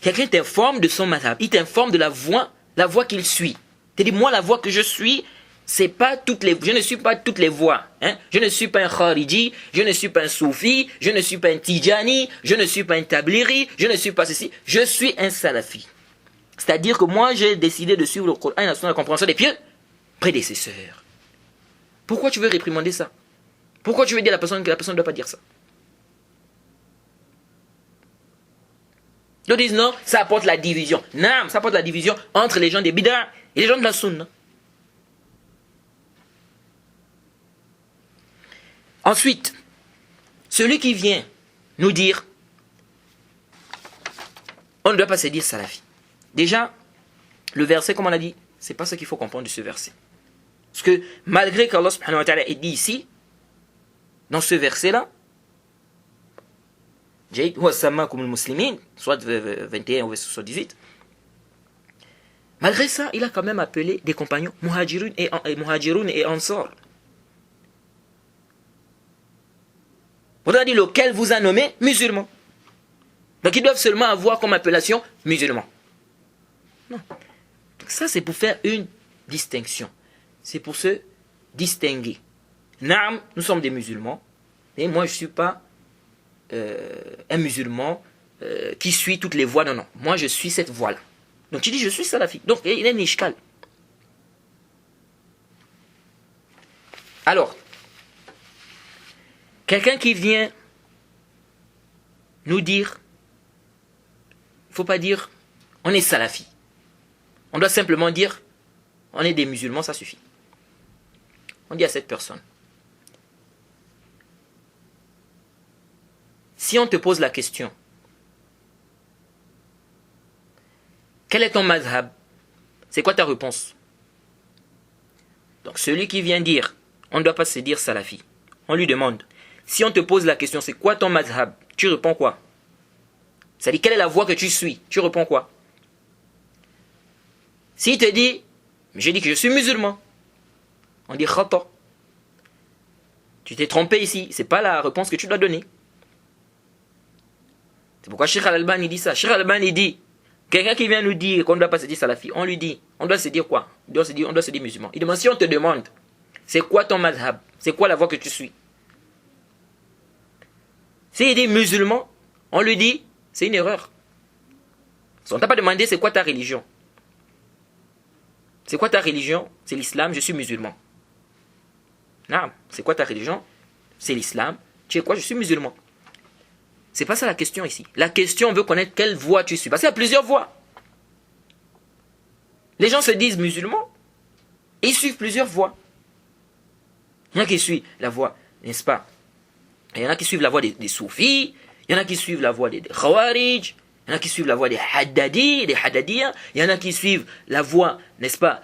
Speaker 1: Quelqu'un t'informe de son mazhab. Il t'informe de la voie qu'il suit. Tu dis, moi, la voie que je suis, c'est pas toutes les, je ne suis pas toutes les voies. Hein? Je ne suis pas un khariji, je ne suis pas un soufi, je ne suis pas un tijani, je ne suis pas un tabliri, je ne suis pas ceci. Je suis un salafi. C'est-à-dire que moi, j'ai décidé de suivre le Coran et la compréhension des pieux prédécesseurs. Pourquoi tu veux réprimander ça? Pourquoi tu veux dire à la personne que la personne ne doit pas dire ça? Ils disent non, ça apporte la division. Non, ça apporte la division entre les gens des bid'a et les gens de la sunna. Ensuite, celui qui vient nous dire on ne doit pas se dire salafi. Déjà, le verset, comme on l'a dit, c'est pas ce qu'il faut comprendre de ce verset. Parce que malgré qu'Allah subhanahu wa ta'ala ait dit ici, dans ce verset-là, soit 21 ou 78, malgré ça, il a quand même appelé des compagnons muhajirun et ansar. On a dit lequel vous a nommé musulmans. Donc ils doivent seulement avoir comme appellation musulmans. Non. Donc ça c'est pour faire une distinction. C'est pour se distinguer. Naam, nous sommes des musulmans, mais moi je ne suis pas un musulman qui suit toutes les voies. Non, non. Moi je suis cette voie-là. Donc tu dis je suis salafi. Donc il est nishkal. Alors, quelqu'un qui vient nous dire, il ne faut pas dire on est salafi. On doit simplement dire, on est des musulmans, ça suffit. On dit à cette personne, si on te pose la question, quel est ton mazhab? C'est quoi ta réponse? Donc celui qui vient dire, on ne doit pas se dire salafi. On lui demande, si on te pose la question, c'est quoi ton mazhab? Tu réponds quoi? C'est-à-dire, quelle est la voie que tu suis? Tu réponds quoi? S'il te dit, j'ai dit que je suis musulman, on dit khata. Tu t'es trompé ici, c'est pas la réponse que tu dois donner. C'est pourquoi Cheikh Al-Albani dit ça. Cheikh Al-Albani dit, quelqu'un qui vient nous dire qu'on ne doit pas se dire salafi, on lui dit, on doit se dire quoi? On doit se dire musulman. Il demande, si on te demande, c'est quoi ton mazhab? C'est quoi la voie que tu suis? S'il dit musulman, on lui dit, c'est une erreur. On ne t'a pas demandé c'est quoi ta religion. C'est quoi ta religion? C'est l'islam, je suis musulman. Non, c'est quoi ta religion? C'est l'islam. Tu es quoi? Je suis musulman. C'est pas ça la question ici. La question, on veut connaître quelle voie tu suis. Parce qu'il y a plusieurs voies. Les gens se disent musulmans et ils suivent plusieurs voies. Il y en a qui suivent la voie, n'est-ce pas? Il y en a qui suivent la voie des soufis, il y en a qui suivent la voie des khawarij, il y en a qui suivent la voie des haddadi, des haddadiens, il y en a qui suivent la voie, n'est-ce pas,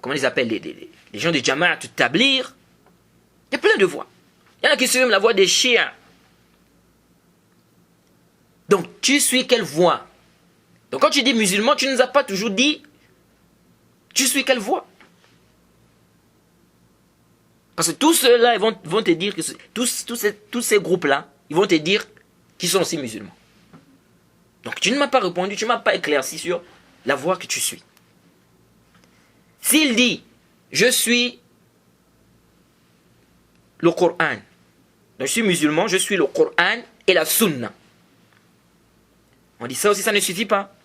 Speaker 1: comment ils appellent, les gens de Jama'at Tablir. Il y a plein de voies. Il y en a qui suivent la voie des chiites. Donc, tu suis quelle voie? Donc, quand tu dis musulman, tu ne nous as pas toujours dit, tu suis quelle voie? Parce que tous ceux-là, ils vont te dire que tous ces groupes-là, ils vont te dire qu'ils sont aussi musulmans. Donc, tu ne m'as pas répondu, tu ne m'as pas éclairci sur la voie que tu suis. S'il dit, je suis le Coran, donc je suis musulman, je suis le Coran et la Sunna. On dit ça aussi, ça ne suffit pas.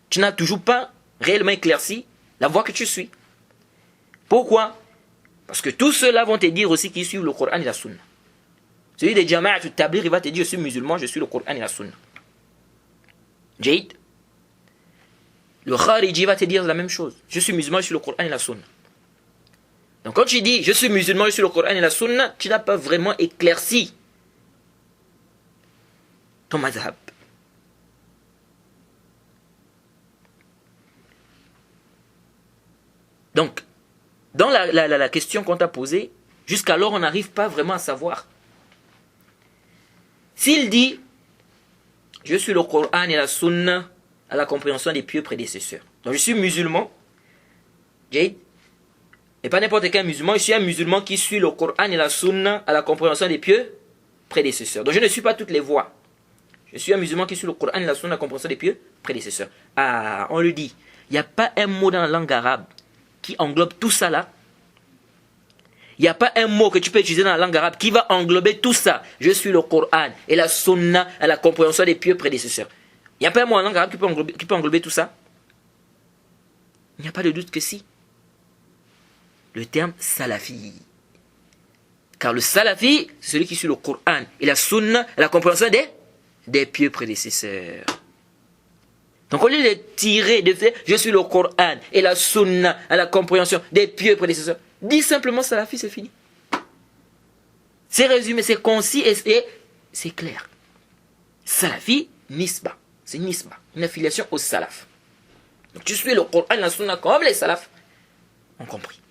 Speaker 1: Tu n'as toujours pas réellement éclairci la voie que tu suis. Pourquoi? Parce que tous ceux-là vont te dire aussi qu'ils suivent le Coran et la Sunna. Celui des Jama'at Tablir, il va te dire, je suis musulman, je suis le Coran et la Sunna. Jaïd. Le Khariji va te dire la même chose. Je suis musulman, je suis le Coran et la Sunna. Donc quand tu dis, je suis musulman, je suis le Coran et la Sunna, tu n'as pas vraiment éclairci ton mazhab. Donc, dans la question qu'on t'a posée, jusqu'alors on n'arrive pas vraiment à savoir. S'il dit, je suis le Coran et la Sunna à la compréhension des pieux prédécesseurs. Donc je suis musulman, Jade, et pas n'importe quel musulman, je suis un musulman qui suit le Coran et la Sunna à la compréhension des pieux prédécesseurs. Donc je ne suis pas toutes les voies. Je suis un musulman qui suit le Coran et la Sunna à la compréhension des pieux prédécesseurs. Ah, on le dit, il n'y a pas un mot dans la langue arabe qui englobe tout ça là. Il n'y a pas un mot que tu peux utiliser dans la langue arabe qui va englober tout ça. Je suis le Coran et la Sunna à la compréhension des pieux prédécesseurs. Il n'y a pas un mot en langue arabe qui peut englober tout ça. Il n'y a pas de doute que si. Le terme salafi. Car le salafi, c'est celui qui suit le Coran et la Sunna à la compréhension des pieux prédécesseurs. Donc au lieu de tirer, de faire, je suis le Coran et la Sunna à la compréhension des pieux prédécesseurs, dis simplement salafi, c'est fini. C'est résumé, c'est concis et c'est clair. Salafi, nisba. C'est nisba, une affiliation au salaf. Donc tu suis le Coran et la Sunna comme les salafs ont compris.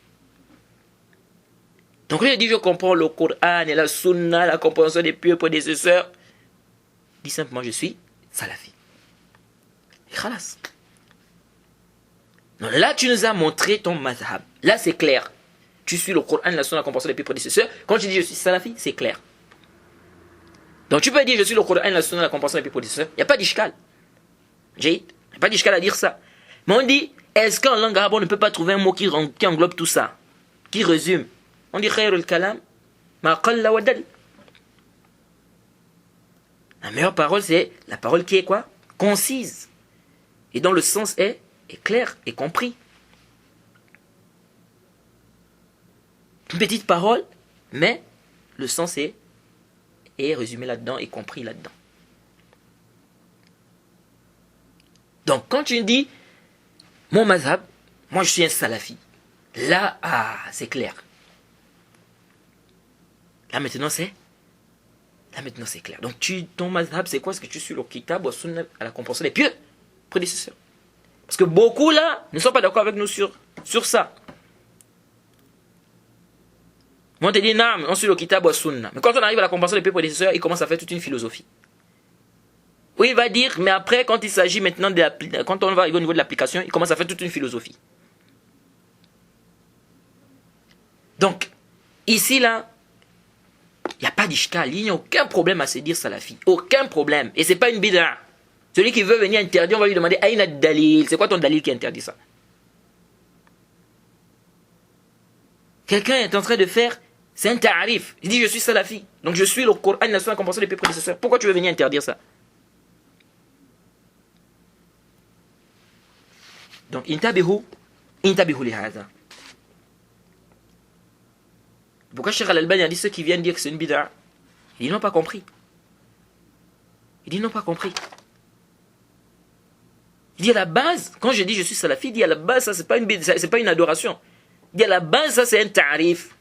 Speaker 1: Donc lui il dit, je comprends le Coran et la Sunna, la compréhension des pieux prédécesseurs. Dis simplement, je suis salafi. Et khalas. Donc là, tu nous as montré ton mazhab. Là, c'est clair. Tu suis le Coran et la Sunna, la compréhension des pieux prédécesseurs. Quand tu dis je suis salafi, c'est clair. Donc tu peux dire je suis le Coran et la Sunna, la compréhension des pieux prédécesseurs. Il n'y a pas d'ishkal. Il n'y a pas d'ishkal à dire ça. Mais on dit, est-ce qu'en langue arabe, on ne peut pas trouver un mot qui englobe tout ça, qui résume? On dit khayrul kalam ma qalla wa dal. La meilleure parole, c'est la parole qui est quoi? Concise. Et dont le sens est clair et compris. Une petite parole, mais le sens est résumé là-dedans et compris là-dedans. Donc quand tu dis mon mazhab, moi je suis un salafi. Là, c'est clair. Là maintenant c'est clair. Donc ton mazhab, c'est quoi? Est-ce que tu suis le kitab ou sunna à la compréhension des pieux prédécesseurs? Parce que beaucoup là ne sont pas d'accord avec nous sur ça. On te dit, non, on suit le kitab ou sunna. Mais quand on arrive à la compréhension des pieux prédécesseurs, il commence à faire toute une philosophie. Oui, il va dire, mais après, quand il s'agit maintenant quand on va arriver au niveau de l'application, il commence à faire toute une philosophie. Donc, ici, là, il n'y a pas d'ishkal, il n'y a aucun problème à se dire salafi. Aucun problème. Et ce n'est pas une bid'a. Celui qui veut venir interdire, on va lui demander, aïna dalil, c'est quoi ton dalil qui interdit ça? Quelqu'un est en train de faire, c'est un ta'arif. Il dit, je suis salafi. Donc je suis le Coran, la sunna, compréhension des pieux prédécesseurs. Pourquoi tu veux venir interdire ça? Donc, intabihu li hadha. Pourquoi Cheikh Al-Albani a dit ceux qui viennent dire que c'est une bid'a? Ils n'ont pas compris. Il dit à la base, quand je dis je suis salafi, il dit à la base, ça c'est pas une bid'a, c'est pas une adoration. Il dit à la base, ça c'est un ta'arif.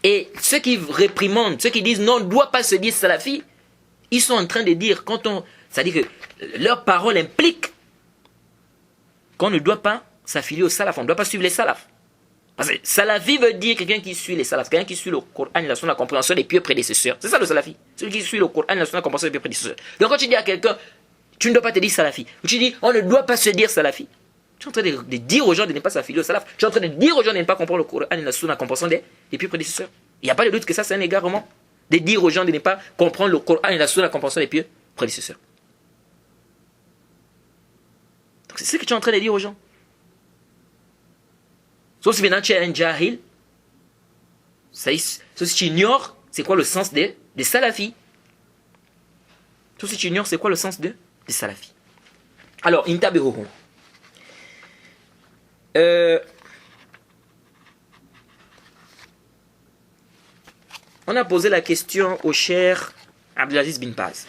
Speaker 1: Et ceux qui réprimandent, ceux qui disent non, on ne doit pas se dire salafi, ils sont en train de dire, c'est-à-dire que leur parole implique qu'on ne doit pas s'affilier au salaf, on ne doit pas suivre les salafs. Parce que salafi veut dire quelqu'un qui suit les salafs, quelqu'un qui suit le Coran, la sunna, la compréhension des pieux prédécesseurs. C'est ça le salafi. Celui qui suit le Coran, la sunna, la compréhension des pieux prédécesseurs. Donc quand tu dis à quelqu'un, tu ne dois pas te dire salafi, ou tu dis, on ne doit pas se dire salafi, tu es en train de dire aux gens de ne pas s'affilier au salaf, tu es en train de dire aux gens de ne pas comprendre le Coran, la sunna, la compréhension des pieux prédécesseurs. Il n'y a pas de doute que ça c'est un égarement, de dire aux gens de ne pas comprendre le Coran, la sunna, la compréhension des pieux prédécesseurs. Donc c'est ce que tu es en train de dire aux gens. Sauf si maintenant tu es un jahil, sauf si tu ignores c'est quoi le sens des salafis. Sauf si tu ignores c'est quoi le sens des salafis. Alors, intabihuhum. On a posé la question au cher Abdelaziz bin Baz.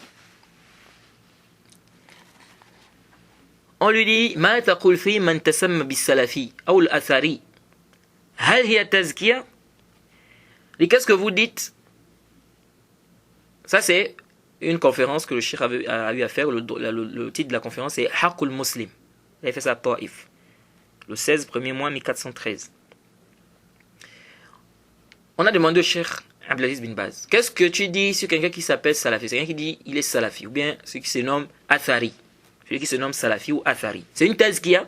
Speaker 1: On lui dit ما تقول في من تسمى بالسلفي أو الأثري هل هي تزكية؟ Et qu'est-ce que vous dites? Ça c'est une conférence que le cheikh a eu à faire. Le titre de la conférence est Haqqul Muslim. Il a fait ça à Taif le 16 premier mois 1413. On a demandé au cheikh Abdelaziz bin Baz, qu'est-ce que tu dis sur quelqu'un qui s'appelle Salafi? C'est quelqu'un qui dit il est Salafi, ou bien celui qui se nomme Athari, celui qui se nomme Salafi ou Athari. C'est une thèse qu'il a.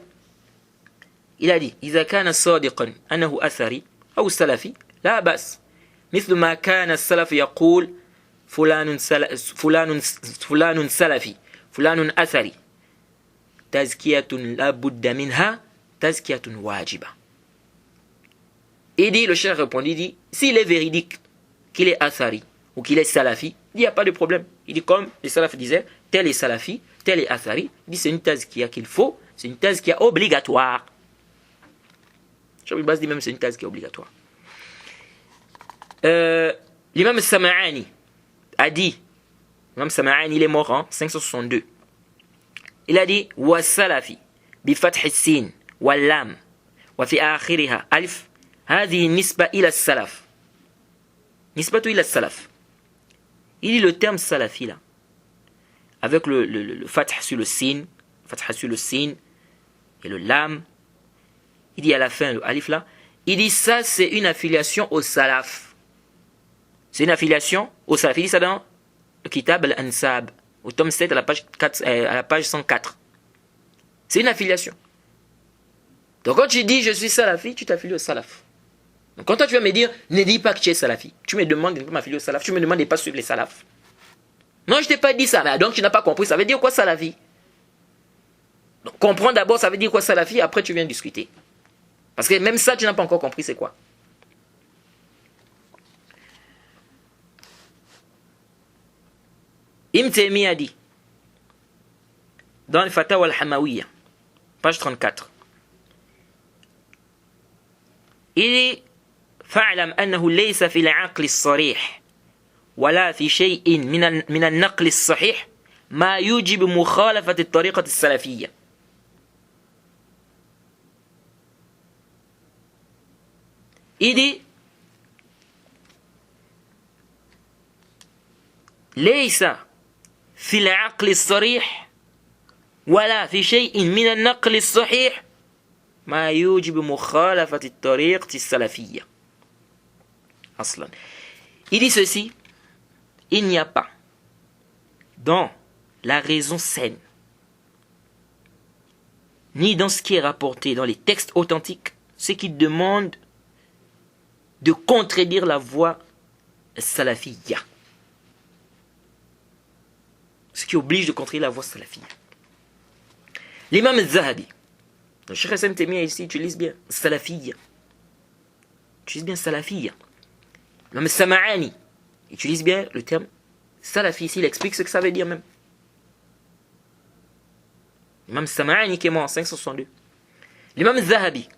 Speaker 1: Il a dit إذا كان صادقا أنه أثري أو سلفي لا بأس مثل ما كان السلف يقول فلان سلفي فلان أثري تزكية لا بد منها تزكية واجبة. Il dit, le cheikh répond, il dit, s'il est véridique qu'il est Athari ou qu'il est Salafi, il n'y a pas de problème. Il dit, comme les Salafis disaient, tel est Salafi, tel est Athari, il dit, c'est une thèse qu'il faut, c'est une thèse qui est obligatoire. Cheikh Ibn Baz dit même, c'est une thèse qui est obligatoire. L'imam Sam'ani a dit, l'imam Sam'ani, il est mort en 562. Il a dit, wa Salafi, bi fath sin, wa lam, wa fi akhiriha alif, هذه النسبة إلى السلف نسبة إلى السلف. Il dit le terme salafi là avec le fath sur le sin, fath sur le sin et le lam, il dit à la fin le alif là, il dit ça c'est une affiliation au salaf, c'est une affiliation au salaf. Il dit ça dans le kitab al-ansab au tome 7 à la page 104. C'est une affiliation. Donc quand tu dis je suis salafi, tu t'affilies au salaf. Donc quand toi tu vas me dire, ne dis pas que tu es salafi, tu me demandes de ne pas m'affilier au salaf, tu me demandes de ne pas suivre les salafs. Non, je t'ai pas dit ça, mais donc tu n'as pas compris, ça veut dire quoi salafi? Donc comprends d'abord ça veut dire quoi salafi, après tu viens discuter. Parce que même ça tu n'as pas encore compris c'est quoi. Ibn Taymiyyah a dit, dans le Fatawa al-Hamawiyya, page 34, il dit فاعلم أنه ليس في العقل الصريح ولا في شيء من النقل الصحيح ما يوجب مخالفة الطريقة السلفية. il dit ليس في العقل الصريح ولا في شيء من النقل الصحيح ما يوجب مخالفة الطريقة السلفية أصلا. Il dit ceci, il n'y a pas dans la raison saine ni dans ce qui est rapporté dans les textes authentiques ce qui demande de contredire la voie salafiyya, ce qui oblige de contredire la voie salafiyya. L'imam al-Zahabi, le Cheikh Hassan Temia ici utilise bien salafiyya, utilise bien salafiyya. L'imam Sam'ani utilise bien le terme salafi ici, il explique ce que ça veut dire même. L'imam Sam'ani qui est mort en 562. L'imam Zahabi,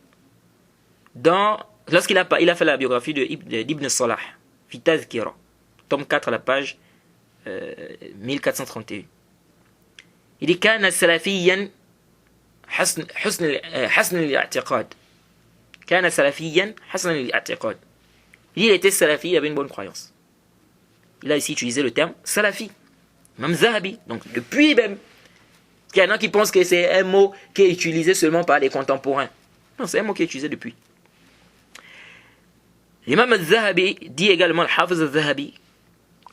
Speaker 1: lorsqu'il a fait la biographie d'Ibn Salah, fi Tazkira, tome 4 à la page 1431. Il dit كان سلفيا حسن الاعتقاد. كان سلفيا حسن الاعتقاد. Il était salafi, il avait une bonne croyance. Il a ici utilisé le terme salafi. Imam Zahabi. Donc depuis même, il y en a qui pensent que c'est un mot qui est utilisé seulement par les contemporains. Non, c'est un mot qui est utilisé depuis. L'imam al-Zahabi dit également, le Hafiz al-Zahabi,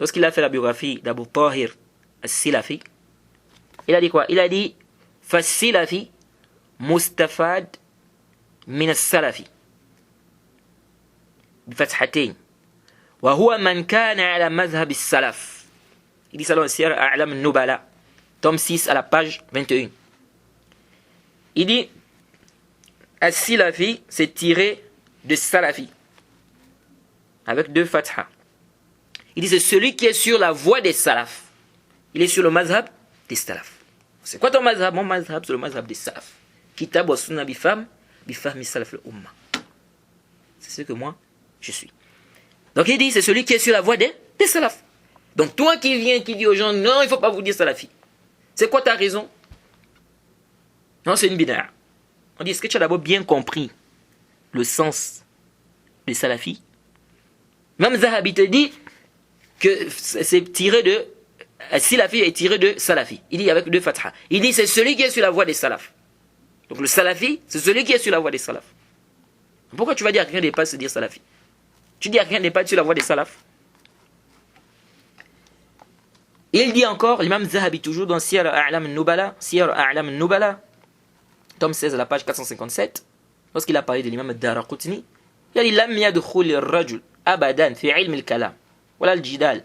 Speaker 1: lorsqu'il a fait la biographie d'Abu Tahir al-Silafi, il a dit quoi? Il a dit Fas-Silafi mustafad min al-Salafi بفتحتين وهو من كان على مذهب السلف. Il dit ça dans le Siyar A'lam al-Nubala, tome 6 à la page 21. Il dit As-Silafi, c'est tiré de Salafi avec deux fatha. Il dit c'est celui qui est sur la voie des salaf. Il est sur le mazhab des salaf. C'est quoi ton mazhab? Mon mazhab, c'est le mazhab des salaf. Kitab wa sunna bifahmi salaf al-umma. C'est ce que moi je suis. Donc il dit c'est celui qui est sur la voie des salaf. Donc toi qui viens, qui dis aux gens non, il ne faut pas vous dire salafi. C'est quoi ta raison? Non, c'est une bid'a. On dit est-ce que tu as d'abord bien compris le sens des salafis? Même Zahabi te dit que c'est tiré de Silafi est tiré de Salafi. Il dit avec deux fatha. Il dit c'est celui qui est sur la voie des salaf. Donc le Salafi, c'est celui qui est sur la voie des salaf. Pourquoi tu vas dire à quelqu'un n'est pas se dire Salafi? Tu dis à quelqu'un n'est pas sur la voie des salaf. Il dit encore, l'imam Zahabi toujours dans Siyar A'lam al-Nubala, tome 16 à la page 457, lorsqu'il a parlé de l'imam Ad-Daraqutni, il a dit Lam yadkhul ar-rajul abadan fi ilm al-kalam wala al-jidal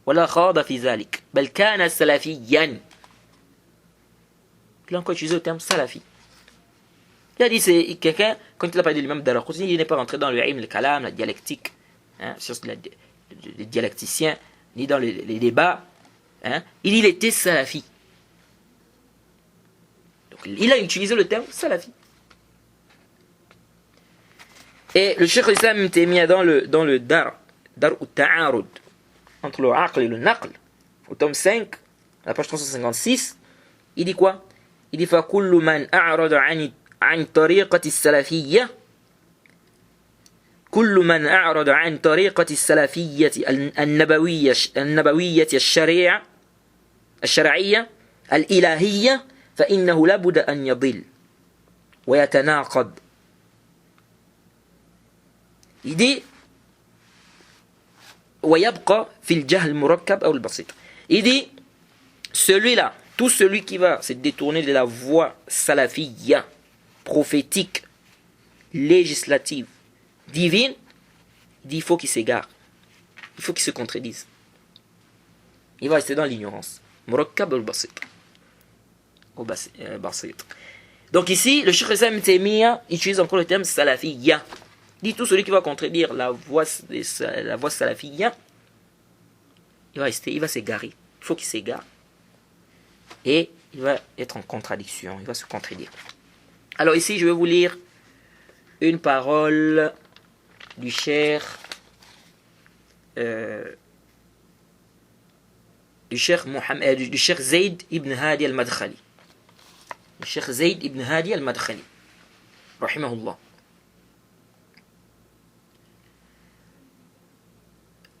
Speaker 1: wala khada fi zalik bal kana salafiyyan. Il a encore utilisé le terme salafi. Il a dit c'est quelqu'un, quand il a parlé de l'imam Daraqutni, il n'est pas rentré dans le ilm al-kalam, la dialectique, sur les dialecticiens, ni dans les débats. Il était salafi. Donc il a utilisé le terme salafi. Et le Cheikh al-Islam Taymiyya dans le Dar al-Ta'arud, entre le Aql et le Naql, au tome 5, à la page 356, il dit quoi? Il dit فَكُلُّ مَنْ أَعْرَضَ عن طريقة السلفية كل من أعرض عن طريقة السلفية النبوية الشرعية الإلهية فإنه لابد أن يضل ويتناقض. Il dit ويبقى في الجهل المركب أو البسيط. Il dit celui-là, tout celui qui va se détourner de la voie salafiyya, prophétique, législative, divine, il dit il faut qu'il s'égare, il faut qu'il se contredise. Il va rester dans l'ignorance. Murakkab al-basit. Donc ici, le Cheikh Islam Taymiyya utilise encore le terme salafiyya. Il dit tout celui qui va contredire la voie salafiyya, il va rester, il va s'égarer. Il faut qu'il s'égare. Et il va être en contradiction, il va se contredire. Alors ici, je vais vous lire une parole du Cheikh Zayd ibn Hadi al-Madkhali. Le Cheikh Zayd ibn Hadi al-Madkhali, rahimahullah.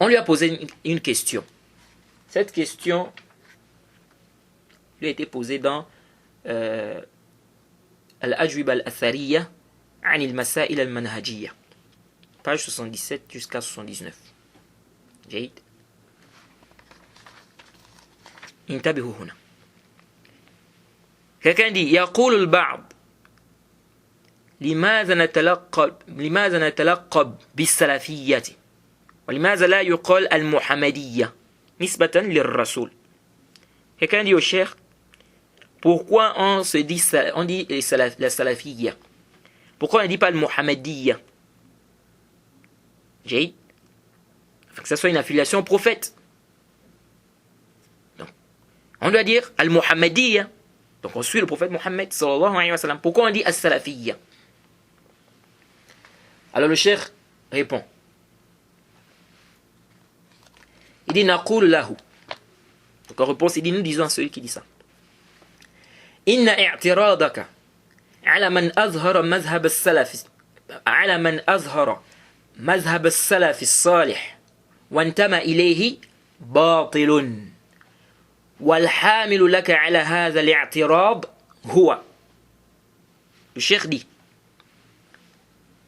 Speaker 1: On lui a posé une question. Cette question lui a été posée dans Al-Ajwib al-Athariya عن المسائل المنهجية, page 77 jusqu'à 79. جيد. انتبهوا هنا. quelqu'un dit يقول البعض لماذا نتلقب بالسلفية ولماذا لا يقال المحمدية نسبة للرسول. Quelqu'un dit au cheikh, pourquoi on dit la salafiyya, pourquoi on ne dit pas le muhammadiyya, que ce soit une affiliation au prophète. Donc, on doit dire al-muhammadiyya, donc on suit le prophète Mohammed sallallahu alayhi wa sallam. Pourquoi on dit as-salafiyya? Alors le cheikh répond, il dit naqul lahu. Donc en réponse, il dit, nous disons à celui qui dit ça, inna i'tiradaka ala man azhara mazhab as-salaf ala man azhara mazhab as-salaf as-salih wa intama ilayhi batilun wal hamil laka ala hadha al-i'tirad huwa. Le cheikh dit,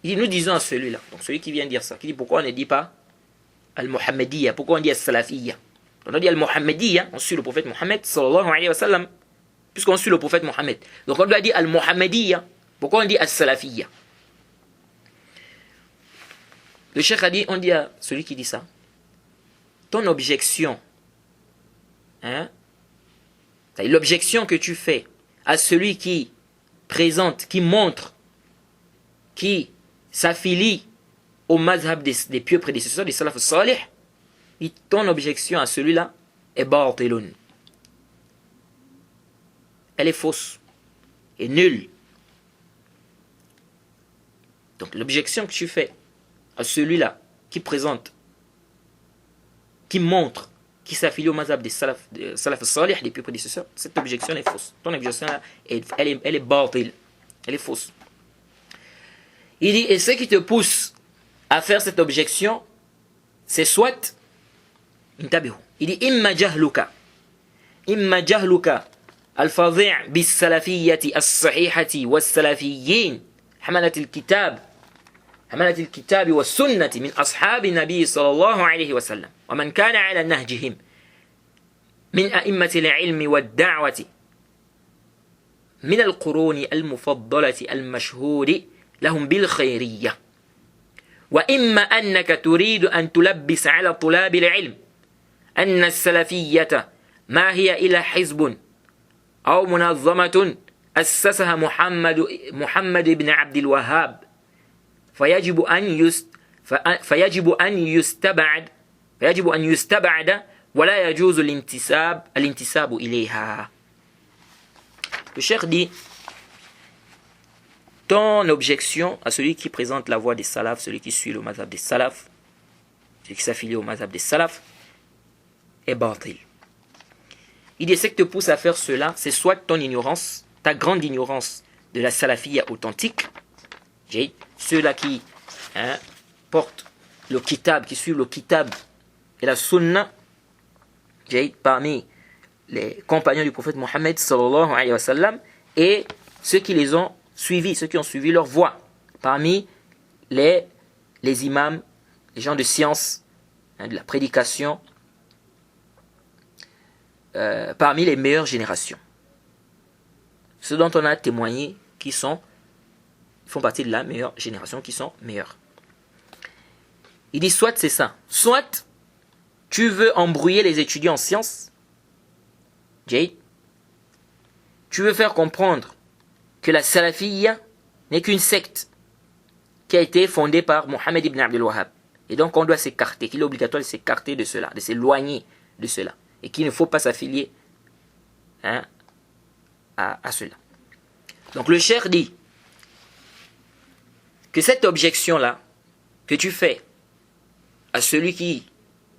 Speaker 1: il dit, nous disons à celui-là, donc celui qui vient dire ça, qui dit pourquoi on ne dit pas al-muhammadiyya, pourquoi on dit as-salafiyya. On a dit al-muhammadiyya, on suit le prophète Mohammed sallallahu alayhi wa sallam, puisqu'on suit le prophète Mohammed. Donc on doit dire al-muhammadiyya, pourquoi on dit as-salafiyya. Le cheikh a dit, on dit à celui qui dit ça, ton objection, l'objection que tu fais à celui qui présente, qui montre, qui s'affilie au mazhab des pieux prédécesseurs, des salaf salih, et ton objection à celui-là est batilun. Elle est fausse et nulle. Donc l'objection que tu fais à celui-là qui présente, qui montre, qui s'affilie au mazhab des salaf salih, des pieux prédécesseurs, cette objection est fausse. Ton objection là, elle est batil, elle est fausse. Il dit, et ce qui te pousse à faire cette objection, c'est soit, il dit, imma jahluka al-fadhi' bis-salafiyyati as-sahihati was-salafiyyin hamalat al-kitab was-sunnati min ashabi nabi sallallahu alayhi wa sallam wa man kana ala nahjihim min a'immati al-ilmi wad-da'wati min al-quruni al-mufaddalati al-mashhuri lahum bil-khayriyya. وإما أنك تريد أن تلبس على طلاب العلم أن السلفية ما هي إلا حزب أو منظمة أسسها محمد بن عبد الوهاب فيجب أن يستبعد ولا يجوز الانتساب إليها. Le cheikh dit, ton objection à celui qui présente la voie des salafs, celui qui suit le mazhab des salafs, celui qui s'affilie au mazhab des salafs, est batil. Il dit, ce qui te pousse à faire cela, c'est soit ton ignorance, ta grande ignorance de la salafiyya authentique, ceux-là qui portent le kitab, qui suivent le kitab et la sunna, parmi les compagnons du prophète Mohammed sallallahu alayhi wa sallam, et ceux qui les ont suivis, ceux qui ont suivi leur voie, parmi les imams, les gens de science, de la prédication, parmi les meilleures générations. Ceux dont on a témoigné qui font partie de la meilleure génération, qui sont meilleurs. Il dit, soit c'est ça, soit tu veux embrouiller les étudiants en sciences, tu veux faire comprendre que la salafiyya n'est qu'une secte qui a été fondée par Mohammed ibn Abdul Wahhab. Et donc on doit s'écarter, qu'il est obligatoire de s'écarter de cela, de s'éloigner de cela. Et qu'il ne faut pas s'affilier à cela. Donc le cheikh dit que cette objection-là que tu fais à celui qui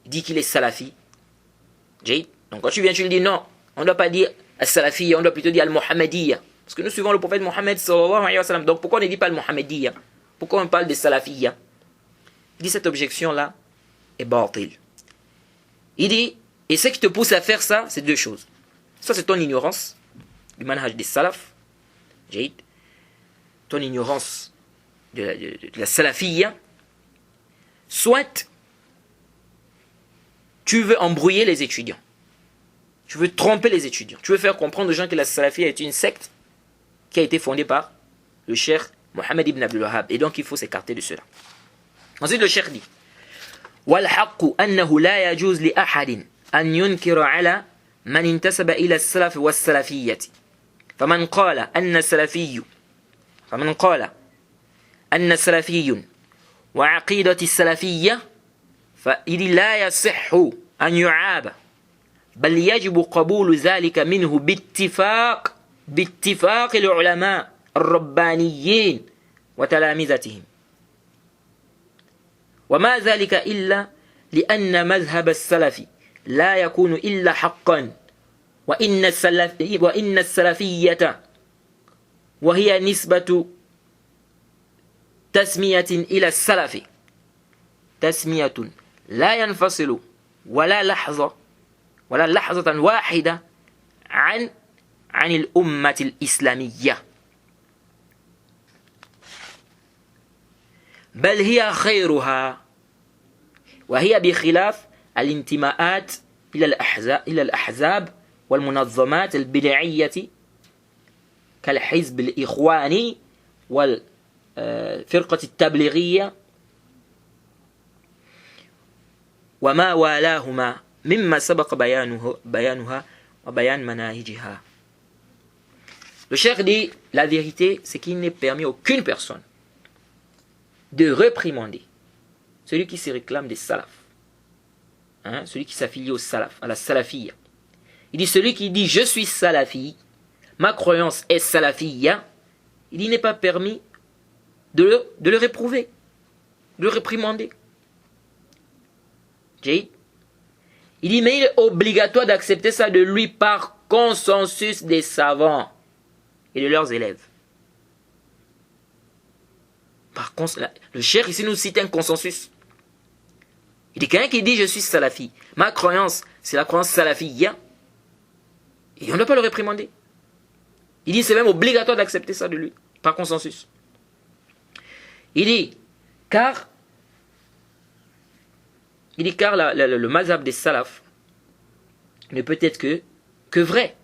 Speaker 1: dit qu'il est salafi, donc quand tu viens, tu lui dis non, on ne doit pas dire as-salafiyya, on doit plutôt dire al-muhammadiyya. Parce que nous suivons le prophète Mohammed sallallahu alayhi wa sallam. Donc pourquoi on ne dit pas le muhammadiyya? Pourquoi on parle de salafiyya? Il dit cette objection-là est batil. Il dit, et ce qui te pousse à faire ça, c'est deux choses. Ça, c'est ton ignorance du manhaj des salaf, ton ignorance de la salafiyya, soit tu veux embrouiller les étudiants, tu veux tromper les étudiants, tu veux faire comprendre aux gens que la salafiyya est une secte qui a été fondée par le cheikh Mohammed ibn Abdul Wahhab, et donc il faut s'écarter de cela. Ensuite le cheikh dit وَالْحَقُّ أَنَّهُ لَا يَجُوزُ لِأَحَدٍ أَنْ يُنْكِرَ عَلَى مَنْ انتسب إلى السلف والسلفية فمن قال أن سلفي وعقيدة السلفية فإذ لا يصح أن يعاب بل يجب قبول ذلك منه باتفاق العلماء الربانيين وتلامذتهم وما ذلك إلا لأن مذهب السلف لا يكون إلا حقا وإن السلفية وهي نسبة تسمية إلى السلف تسمية لا ينفصل ولا لحظة واحدة عن الأمة الإسلامية بل هي خيرها وهي بخلاف الانتماءات إلى الأحزاب والمنظمات البدعية كالحزب الإخواني والفرقة التبليغية وما والاهما مما سبق بيانها وبيان مناهجها. Le cheikh dit, la vérité, c'est qu'il n'est permis à aucune personne de réprimander celui qui se réclame des salafs, celui qui s'affilie au salaf, à la salafiyya. Il dit, celui qui dit je suis salafi, ma croyance est salafiyya, il dit, il n'est pas permis de le réprouver, de le réprimander. Il dit, mais il est obligatoire d'accepter ça de lui par consensus des savants et de leurs élèves. Par contre, le cheikh ici nous cite un consensus. Il dit, quelqu'un qui dit je suis salafi, ma croyance c'est la croyance salafiyya, et on ne doit pas le réprimander. Il dit, c'est même obligatoire d'accepter ça de lui, par consensus. Il dit, car le mazhab des salafs ne peut être que vrai.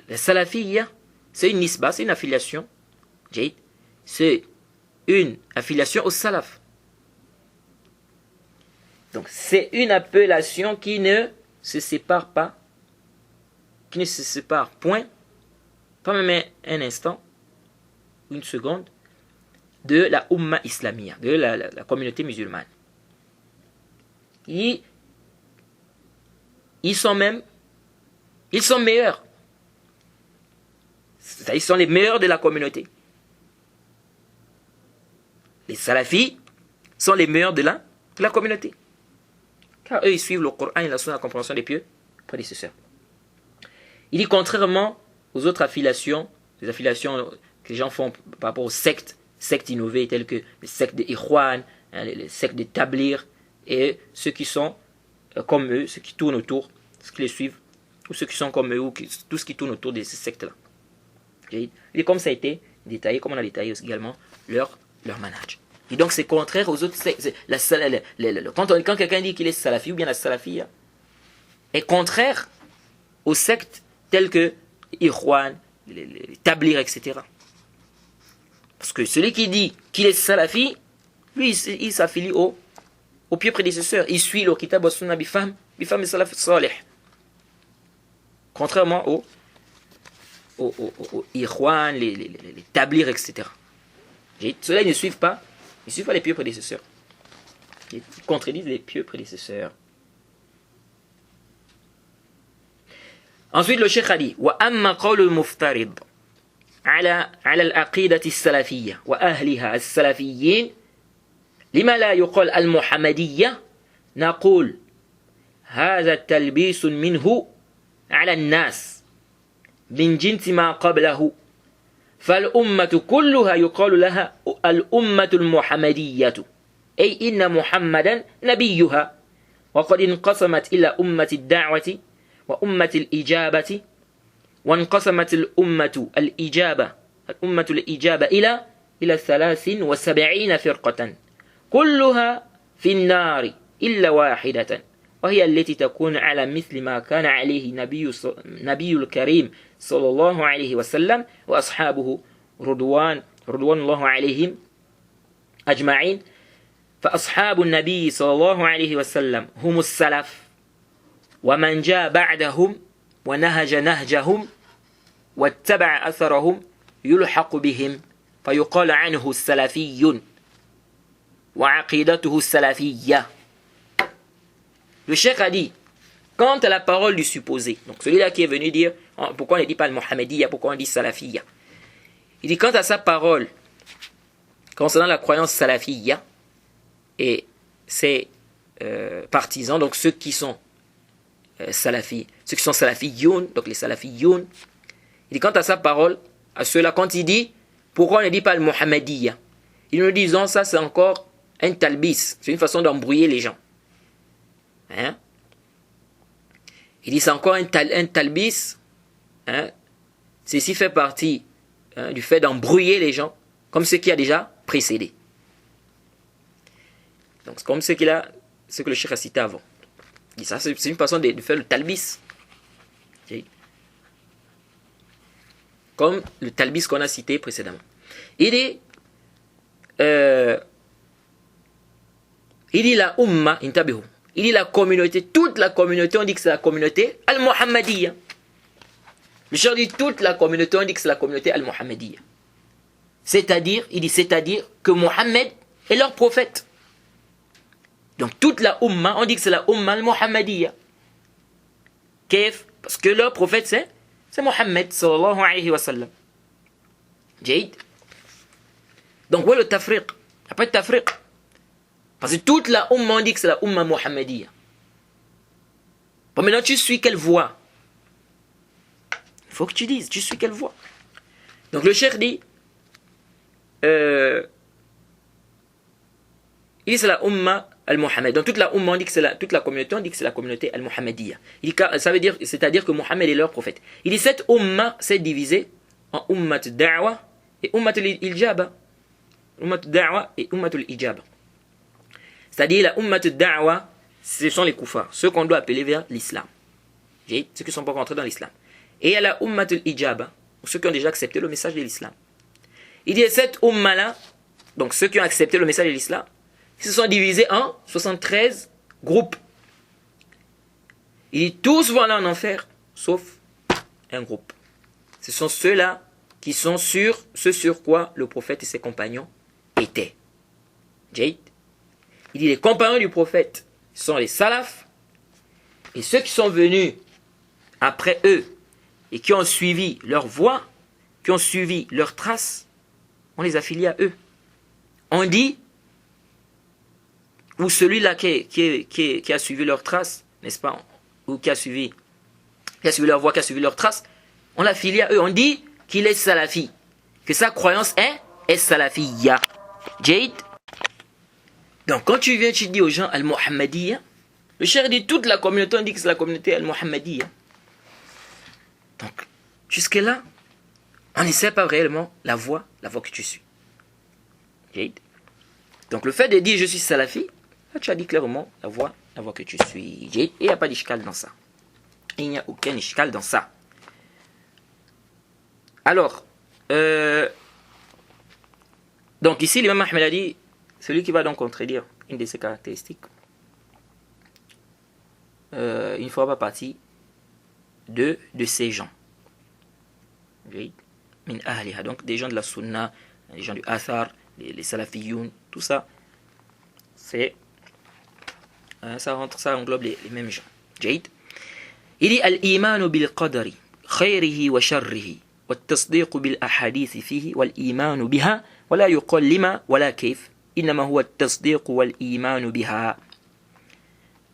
Speaker 1: La salafiyya, c'est une nisba, c'est une affiliation. C'est une affiliation au salaf. Donc c'est une appellation qui ne se sépare pas, qui ne se sépare point, pas même un instant, une seconde, de la Ummah islamiyya, de la communauté musulmane. Ils sont meilleurs. Ils sont les meilleurs de la communauté. Les salafis sont les meilleurs de la communauté. Car eux, ils suivent le Coran et la Sunna, la compréhension des pieux prédécesseurs. Il dit, contrairement aux autres affiliations, les affiliations que les gens font par rapport aux sectes innovées telles que les sectes des Ikhwan, les sectes des Tablir, et ceux qui sont comme eux, ceux qui tournent autour, ceux qui les suivent, ou ceux qui sont comme eux, ou tout ce qui tourne autour de ces sectes-là. Et comme ça a été détaillé, comme on a détaillé également leur manhaj. Et donc c'est contraire aux autres sectes. Quand quelqu'un dit qu'il est salafi ou bien la salafiyya, est contraire aux sectes telles que Ikhwan, les Tablir, etc. Parce que celui qui dit qu'il est salafi, lui il s'affilie au pieux prédécesseur. Il suit le kitab wa sunna bifam et salaf salih. Contrairement aux Ikhwan, les Tablir, etc. Ceux-là, ils ne suivent pas les pieux prédécesseurs. Ils contredisent les pieux prédécesseurs. Ensuite, le cheikh a dit وَأَمَّا قَوْلُ الْمُفْتَرِضِ على العقيدة السلفية وأهلها السلفيين لما لا يقال المحمدية نقول هذا التلبيس منه على الناس من جنس ما قبله فالأمة كلها يقال لها الأمة المحمدية أي إن محمدا نبيها وقد انقسمت إلى أمة الدعوة وأمة الإجابة وانقسمت الأمة الإجابة إلى 73 فرقة كلها في النار إلا واحدة وهي التي تكون على مثل ما كان عليه نبي الكريم صلى الله عليه وسلم وأصحابه رضوان الله عليهم أجمعين. فأصحاب النبي صلى الله عليه وسلم هم السلف ومن جاء بعدهم ونهج نهجهم واتبع أثرهم يلحق بهم فيقال عنه السلفي وعقيدته السلفية. Le cheikh a dit, quant à la parole du supposé, donc celui-là qui est venu dire, pourquoi on ne dit pas le Mohammedia, pourquoi on dit Salafiyya, il dit, quant à sa parole, concernant la croyance Salafiyya, et ses partisans, donc ceux qui sont salafis, ceux qui sont salafiyoun, donc les salafiyoun, il dit, quant à sa parole, à ceux-là, quand il dit, pourquoi on ne dit pas le Mohammedia, ils nous disent, ça c'est encore un talbis, c'est une façon d'embrouiller les gens. Hein? Il dit c'est encore un talbis. Hein? Ceci fait partie du fait d'embrouiller les gens, comme ce qui a déjà précédé. Donc c'est comme ce que le cheikh a cité avant. Il dit ça, c'est une façon de faire le talbis. Okay? Comme le talbis qu'on a cité précédemment. Il dit la umma intabihu. Il dit la communauté, toute la communauté, on dit que c'est la communauté al-Muhammadiyya. Le cheikh dit toute la communauté, on dit que c'est la communauté al-Muhammadiyya. C'est-à-dire que Mohammed est leur prophète. Donc toute la umma, on dit que c'est la umma al-Muhammadiyya. Kef, parce que leur prophète c'est Mohammed sallallahu alayhi wa sallam. Jaïd. Donc où est le tafriq? Il n'y a pas de tafriq. Parce que toute la umma, on dit que c'est la umma Muhammadiyya. Bon, maintenant, tu suis quelle voie? Il faut que tu dises, tu suis quelle voie? Donc, le cheikh dit, il dit c'est la umma al-Muhammad. Donc, toute la umma, on dit que toute la communauté, on dit que c'est la communauté al-Muhammadiyya. Ça veut dire, c'est-à-dire que Mohammed est leur prophète. Il dit, cette umma s'est divisée en ummat al-da'wa et ummat al-ijaba. Ummat al-da'wa et ummat al-ijaba. C'est-à-dire la ummat al-da'wa, ce sont les koufars, ceux qu'on doit appeler vers l'islam. Ceux qui ne sont pas rentrés dans l'islam. Et il y a la ummat al-ijaba, ceux qui ont déjà accepté le message de l'islam. Il dit cette umma-là, donc ceux qui ont accepté le message de l'islam, ils se sont divisés en 73 groupes. Il dit tous vont aller en enfer, sauf un groupe. Ce sont ceux-là qui sont ce sur quoi le prophète et ses compagnons étaient. Jade. Il dit les compagnons du prophète sont les salafs et ceux qui sont venus après eux et qui ont suivi leur voie, qui ont suivi leurs traces, on les affilie à eux. On dit, ou celui-là qui a suivi leurs traces, n'est-ce pas, ou qui a suivi leur voie, qui a suivi leurs traces, on l'affilie à eux. On dit qu'il est salafi, que sa croyance est salafiyya. Jade. Donc quand tu viens, tu dis aux gens al-Muhammadiyya, le cheikh dit toute la communauté, on dit que c'est la communauté al-Muhammadiyya. Donc jusque-là, on ne sait pas réellement la voie que tu suis. Okay. Donc le fait de dire je suis salafi, là, tu as dit clairement la voie que tu suis. Et il n'y a pas d'ishkal dans ça. Il n'y a aucun ishkal dans ça. Alors, donc ici l'imam Ahmed a dit, celui qui va donc contredire une de ces caractéristiques, il ne fera pas partie de ces gens. Min ahliha, donc des gens de la sunna, des gens du athar, les salafiyoun, tout ça, ça englobe les mêmes gens. Jaïd. Il dit al-imanu bil qadari khayrihi wa sharrihi wa tasdiq bil ahadith fihi wal imanu biha wa la yuqal lima wa la kayf innama huwa at-tasdiq wal imanu biha.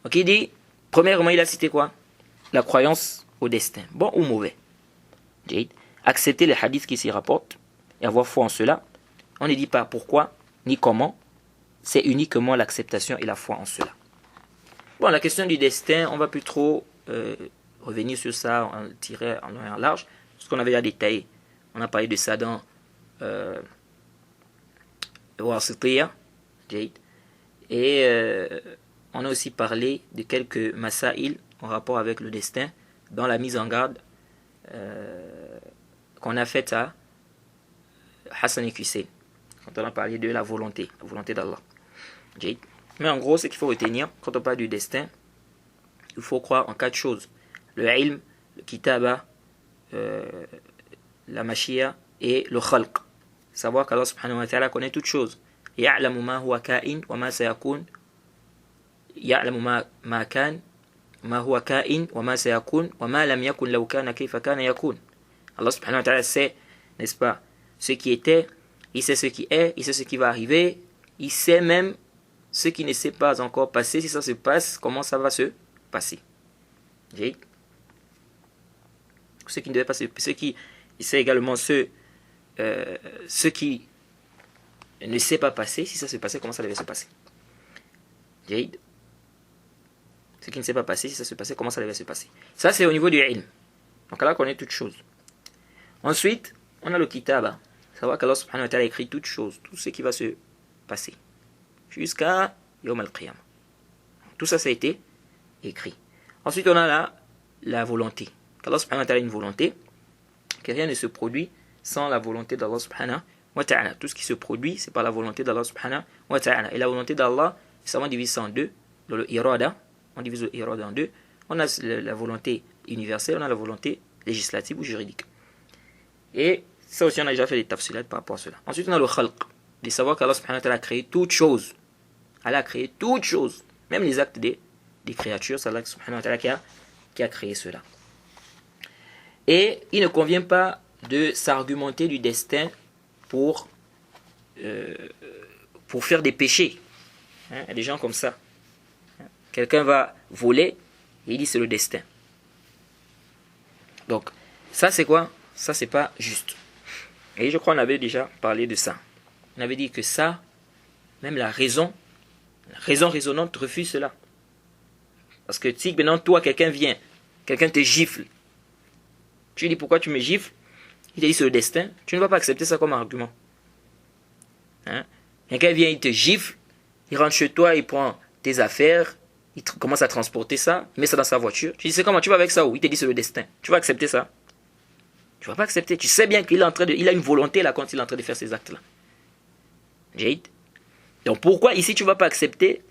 Speaker 1: Ok, il dit premièrement il a cité quoi? La croyance au destin, bon ou mauvais. Jaïd. Accepter les hadiths qui s'y rapportent et avoir foi en cela. On ne dit pas pourquoi ni comment, c'est uniquement l'acceptation et la foi en cela. Bon, la question du destin, on va plus trop revenir sur ça, en tirer en long et en large, parce qu'on avait déjà détaillé. On a parlé de ça dans Wasitiyya, et on a aussi parlé de quelques masail en rapport avec le destin, dans la mise en garde qu'on a faite à Hassan et Hussein, quand on a parlé de la volonté d'Allah. Mais en gros, ce qu'il faut retenir, quand on parle du destin, il faut croire en 4 choses. Le ilm, le kitaba, la mashia et le khalq. Savoir qu'Allah subhanahu wa ta'ala connaît toutes choses. Ya'lamu ma huwa ka'in wa ma sayakun. Ya'lamu ma kan, ma huwa ka'in wa ma sayakun wa ma lam yakun law kana kayfa kana yakun. Allah subhanahu wa ta'ala sait, n'est-ce pas, ce qui était, il sait ce qui est, il sait ce qui va arriver, il sait même ce qui ne s'est pas encore passé, si ça se passe, comment ça va se passer. Ce qui ne devait pas se passer, il sait également ce qui ne s'est pas passé, si ça se passait, comment ça devait se passer. Ce qui ne s'est pas passé, si ça se passait, comment ça devait se passer. Ça, c'est au niveau du ilm. Donc là, on connaît toutes choses. Ensuite, on a le kitaba. Savoir qu'Allah subhanahu wa ta'ala a écrit toutes choses, tout ce qui va se passer. Jusqu'à Yawm al-Qiyamah. Tout ça, ça a été écrit. Ensuite, on a la volonté. Qu'Allah subhanahu wa ta'ala a une volonté, que rien ne se produit sans la volonté d'Allah subhanahu wa ta'ala. Tout ce qui se produit, c'est par la volonté d'Allah subhanahu wa ta'ala. Et la volonté d'Allah, c'est vraiment divisé en deux. Dans le irada, on divise le irada en deux. On a la volonté universelle, on a la volonté législative ou juridique. Et ça aussi, on a déjà fait des tafsilat par rapport à cela. Ensuite, on a le khalq, de savoir qu'Allah subhanahu wa ta'ala a créé toutes choses. Allah a créé toutes choses, même les actes des créatures, c'est Allah subhanahu wa ta'ala qui a créé cela. Et il ne convient pas de s'argumenter du destin pour faire des péchés. Il y a des gens comme ça. Quelqu'un va voler et il dit c'est le destin. Donc, ça c'est quoi? Ça c'est pas juste. Et je crois qu'on avait déjà parlé de ça. On avait dit que ça, même la raison raisonnante refuse cela. Parce que si maintenant toi quelqu'un vient, quelqu'un te gifle, tu lui dis pourquoi tu me gifles, il te dit c'est le destin, tu ne vas pas accepter ça comme argument. Quelqu'un vient, il te gifle, il rentre chez toi, il prend tes affaires, il commence à transporter ça, il met ça dans sa voiture. Tu dis c'est comment, tu vas avec ça où? Il te dit c'est le destin. Tu vas accepter ça? Tu ne vas pas accepter. Tu sais bien qu'il il a une volonté là quand il est en train de faire ces actes-là. Jade. Donc pourquoi ici tu ne vas pas accepter,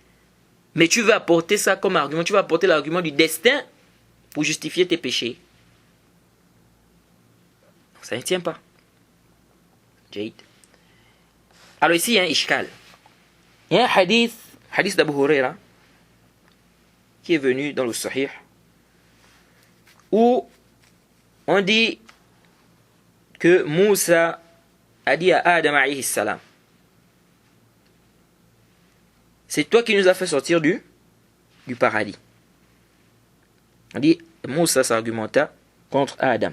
Speaker 1: mais tu veux apporter ça comme argument, tu vas apporter l'argument du destin pour justifier tes péchés. Donc ça ne tient pas. Jade. Alors ici il y a un ishkal. Il y a un hadith d'Abu Huraira, qui est venu dans le Sahih, où on dit que Moussa a dit à Adam alayhi salam, c'est toi qui nous as fait sortir du paradis. On dit, Moussa s'argumenta contre Adam.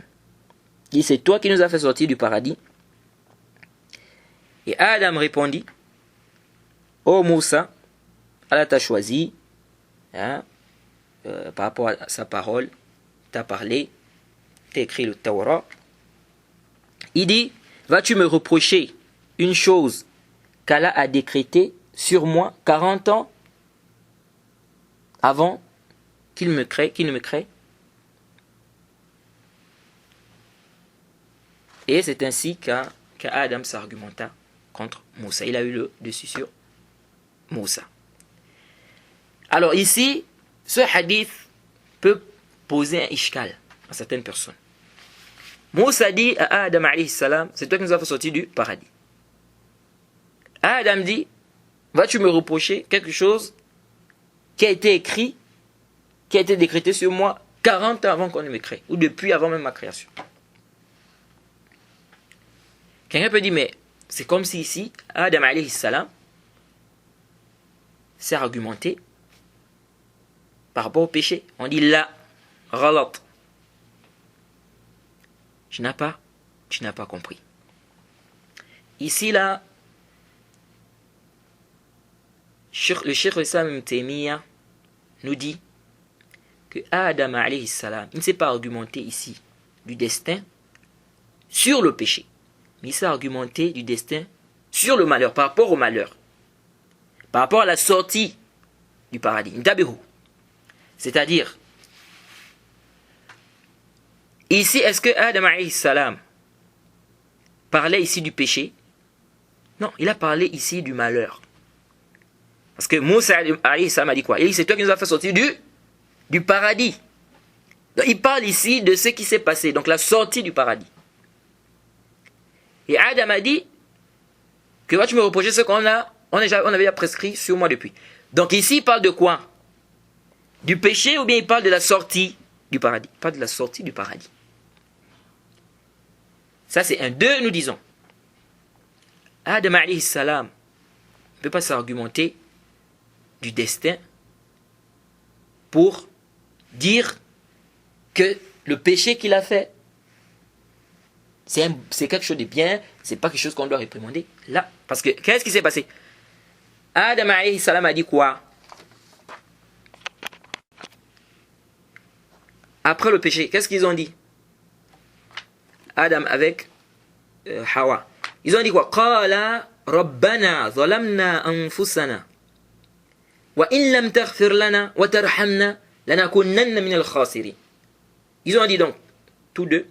Speaker 1: Il dit, c'est toi qui nous as fait sortir du paradis. Et Adam répondit, ô Moussa, Allah t'a choisi, par rapport à sa parole, t'a parlé, t'a écrit le Torah. Il dit, vas-tu me reprocher une chose qu'Allah a décrétée sur moi 40 ans avant qu'il ne me crée? Et c'est ainsi qu'Adam s'argumenta contre Moussa. Il a eu le dessus sur Moussa. Alors ici, ce hadith peut poser un ishkal à certaines personnes. Moussa dit à Adam alayhi salam, c'est toi qui nous as fait sortir du paradis. Adam dit, vas-tu me reprocher quelque chose qui a été écrit, qui a été décrété sur moi 40 ans avant qu'on ne me crée, ou depuis avant même ma création. Quelqu'un peut dire, mais c'est comme si ici, Adam alayhi salam s'est argumenté par rapport au péché. On dit là, ghalat. Tu n'as pas compris. Ici, là, le Cheikh Islam Ibn Taymiyyah nous dit que Adam alayhi salam, il ne s'est pas argumenté ici du destin sur le péché, mais il s'est argumenté du destin sur le malheur, par rapport au malheur, par rapport à la sortie du paradis. C'est-à-dire, ici, est-ce que Adam alayhi salam parlait ici du péché? Non, il a parlé ici du malheur. Parce que Moussa alayhi salam a dit quoi? Il dit, c'est toi qui nous as fait sortir du paradis. Donc, il parle ici de ce qui s'est passé, donc la sortie du paradis. Et Adam a dit que va tu me reprocher ce qu'on avait déjà prescrit sur moi depuis. Donc ici, il parle de quoi? Du péché, ou bien il parle de la sortie du paradis? Il parle de la sortie du paradis. Ça, c'est un. Deux, nous disons. Adam alayhi salam ne peut pas s'argumenter du destin pour dire que le péché qu'il a fait, c'est quelque chose de bien, c'est pas quelque chose qu'on doit réprimander. Là, parce que, qu'est-ce qui s'est passé? Adam alayhi salam a dit quoi? Après le péché, qu'est-ce qu'ils ont dit? Adam avec Hawa. Ils ont dit quoi? Qala Rabbana zalamna anfusana wa in lam taghfir lana wa tarhamna lanakunanna min al-khasirin. Ils ont dit donc, tous deux,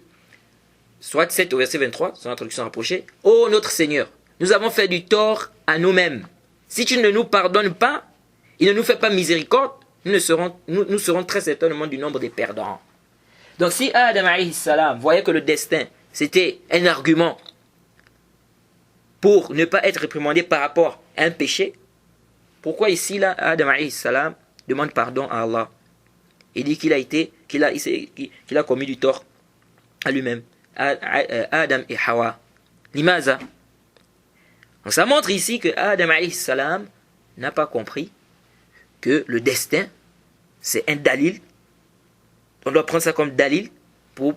Speaker 1: soit 7 au verset 23, son introduction rapprochée, ô notre Seigneur, nous avons fait du tort à nous-mêmes. Si tu ne nous pardonnes pas, il ne nous fait pas miséricorde, nous serons très certainement du nombre des perdants. Donc si Adam alayhi salam voyait que le destin, c'était un argument pour ne pas être réprimandé par rapport à un péché, pourquoi ici là Adam alayhi salam demande pardon à Allah et dit qu'il a commis du tort à lui-même, Adam et Hawa. Limaza. Donc ça montre ici que Adam alayhi salam n'a pas compris que le destin c'est un dalil. On doit prendre ça comme dalil pour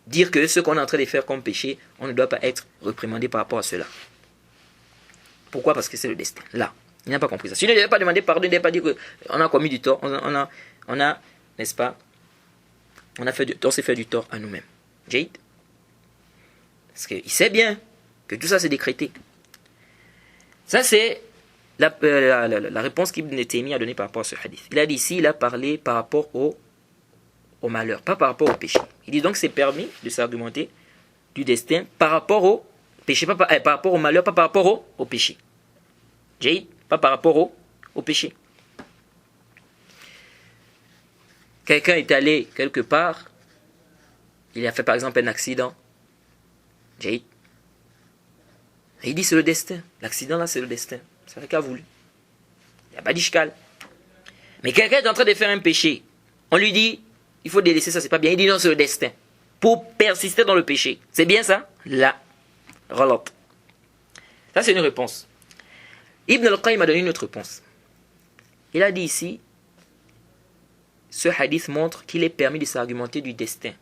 Speaker 1: dire que ce qu'on est en train de faire comme péché, on ne doit pas être réprimandé par rapport à cela. Pourquoi? Parce que c'est le destin. Là, il n'a pas compris ça. S'il ne devait pas demander pardon, il ne devait pas dire qu'on a commis du tort, on a, n'est-ce pas, on s'est fait du tort à nous-mêmes. Jade? Parce qu'il sait bien que tout ça c'est décrété. Ça c'est la réponse qu'Ibn Taymiyyah a donnée par rapport à ce hadith. Il a dit ici, il a parlé par rapport au malheur, pas par rapport au péché. Il dit donc c'est permis de s'argumenter du destin par rapport au péché, pas par rapport au malheur, pas par rapport au péché. Jade? Pas par rapport au péché. Quelqu'un est allé quelque part, il a fait par exemple un accident. Jade? Il dit c'est le destin. L'accident là c'est le destin. C'est vrai qu'il a voulu. Il n'y a pas d'ishkal. Mais quelqu'un est en train de faire un péché. On lui dit, il faut délaisser ça, c'est pas bien. Il dit non, c'est le destin. Pour persister dans le péché. C'est bien ça? Là. Relate. Ça c'est une réponse. Ibn al-Qayyim a donné une autre réponse. Il a dit ici, ce hadith montre qu'il est permis de s'argumenter du destin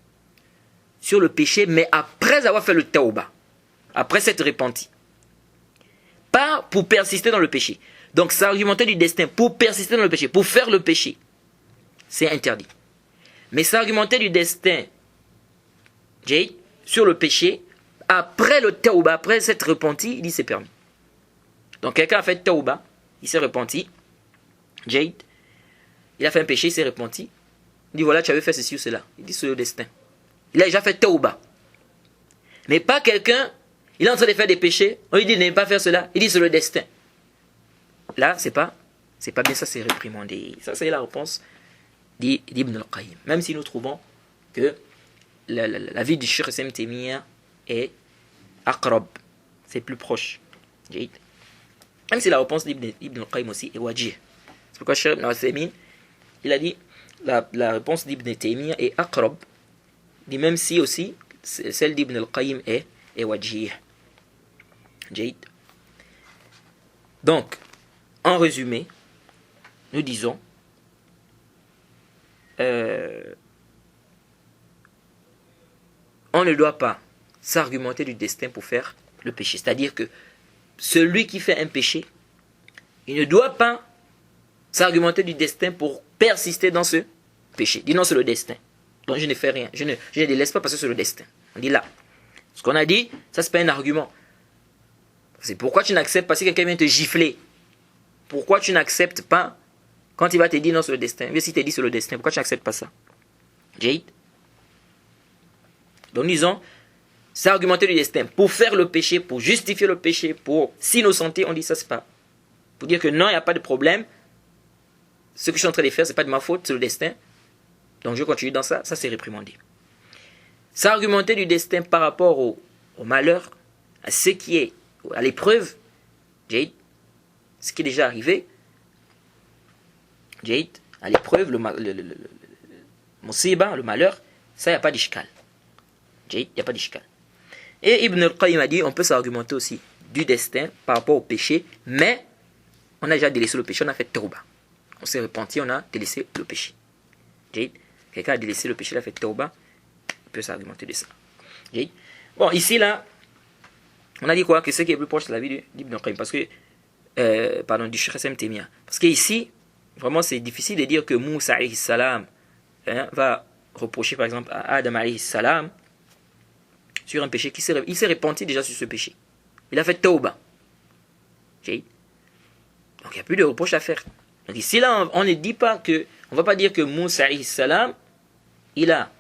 Speaker 1: sur le péché, mais après avoir fait le tawbah, après s'être repenti. Pas pour persister dans le péché. Donc s'argumenter du destin pour persister dans le péché, pour faire le péché, c'est interdit. Mais s'argumenter du destin sur le péché, après le tawbah, après s'être repenti, il dit c'est permis. Donc quelqu'un a fait tawbah, il s'est repenti, Jade, il a fait un péché, il s'est repenti, il dit voilà tu avais fait ceci ou cela, il dit c'est le destin. Il a déjà fait tawbah. Mais pas quelqu'un, il est en train de faire des péchés, on lui dit ne pas faire cela, il dit c'est le destin. Là c'est pas bien, ça c'est réprimandé. Ça c'est la réponse d'Ibn al-Qayyim. Même si nous trouvons que la vie du Cheikh Ibn Taymiyyah est aqrab, c'est plus proche. Jade. Même si la réponse d'Ibn al-Qayyim aussi est wajih. C'est pourquoi Cheikh Ibn Uthaymin, il a dit la réponse d'Ibn Taymiyyah est aqrab. dit même si aussi celle d'Ibn al-Qayyim est wajih. Jade. Donc, en résumé, nous disons on ne doit pas s'argumenter du destin pour faire le péché. C'est-à-dire que celui qui fait un péché il ne doit pas s'argumenter du destin pour persister dans ce péché. Dit non, c'est le destin. Donc je ne fais rien. Je ne délaisse pas parce que c'est le destin. On dit là. Ce qu'on a dit, ça c'est pas un argument. C'est pourquoi tu n'acceptes pas si quelqu'un vient te gifler. Pourquoi tu n'acceptes pas quand il va te dire non, c'est le destin. Mais si te dit c'est le destin, pourquoi tu n'acceptes pas ça? Jade. Donc disons, c'est argumenter du destin. Pour faire le péché, pour justifier le péché, pour s'innocenter, on dit ça c'est pas. Pour dire que non, il n'y a pas de problème. Ce que je suis en train de faire, c'est pas de ma faute, c'est le destin. Donc je continue dans ça, ça c'est réprimandé. C'est argumenter du destin par rapport au malheur, à ce qui est, à l'épreuve, Jade, ce qui est déjà arrivé, Jade, à l'épreuve, le musiba, le malheur, ça il n'y a pas d'ishkal. Jade, il n'y a pas d'ishkal. Et Ibn al-Qayyim a dit, on peut s'argumenter aussi du destin par rapport au péché, mais on a déjà délaissé le péché, on a fait tauba. On s'est repenti, on a délaissé le péché. Jade, quelqu'un a délaissé le péché, il a fait tauba, on peut s'argumenter de ça. Jade. Bon, ici, là, on a dit quoi? Que ce qui est plus proche de la vie d'Ibn al-Qayyim, parce que, du Cheikh Hassan Temia. Parce qu'ici, vraiment, c'est difficile de dire que Moussa alayhi salam va reprocher, par exemple, à Adam alayhi salam sur un péché il s'est repenti déjà sur ce péché. Il a fait tauba. Okay. Donc, il n'y a plus de reproche à faire. Donc, ici, là, on ne dit pas que, on va pas dire que Moussa alayhi salam, il a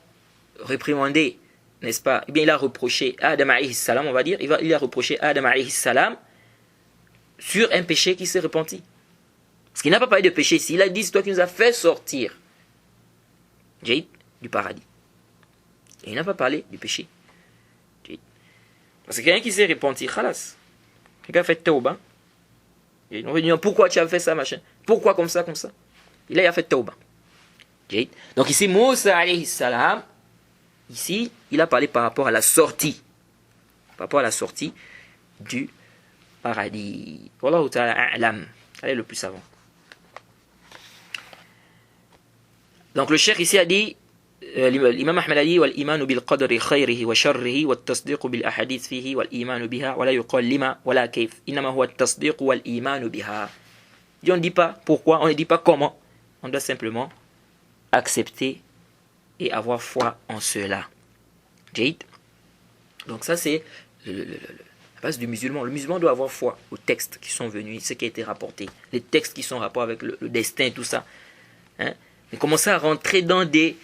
Speaker 1: réprimandé, n'est-ce pas? Eh bien, il a reproché à Adam alayhi salam, on va dire, il a reproché à Adam alayhi salam sur un péché qui s'est repenti. Parce qu'il n'a pas parlé de péché ici. Il a dit, c'est toi qui nous as fait sortir, Jade, du paradis. Et il n'a pas parlé du péché. Jade. Parce que quelqu'un qui s'est repenti, khalas. Quelqu'un a fait tauba. On va dire, pourquoi tu as fait ça, machin? Pourquoi comme ça, comme ça? Il a fait tauba. Jade. Donc ici, Moussa alayhi salam, ici, il a parlé par rapport à la sortie. Par rapport à la sortie du paradis. Wallahu ta'ala a'lam. Allez, le plus savant. Donc le cheikh ici a dit, l'imam Ahmed a dit, wal imanu bil qadri khayrihi wa sharrihi wa tasdiqu bil ahadith fihi wal imanu biha wa la yuqal lima wa la kayf inama huwa tasdiqu wal imanu biha. On ne dit pas pourquoi, on ne dit pas comment. On doit simplement accepter et avoir foi en cela. Jade. Donc ça c'est la base du musulman. Le musulman doit avoir foi aux textes qui sont venus, ce qui a été rapporté, les textes qui sont en rapport avec le destin, tout ça. Hein? Mais commencer à rentrer dans des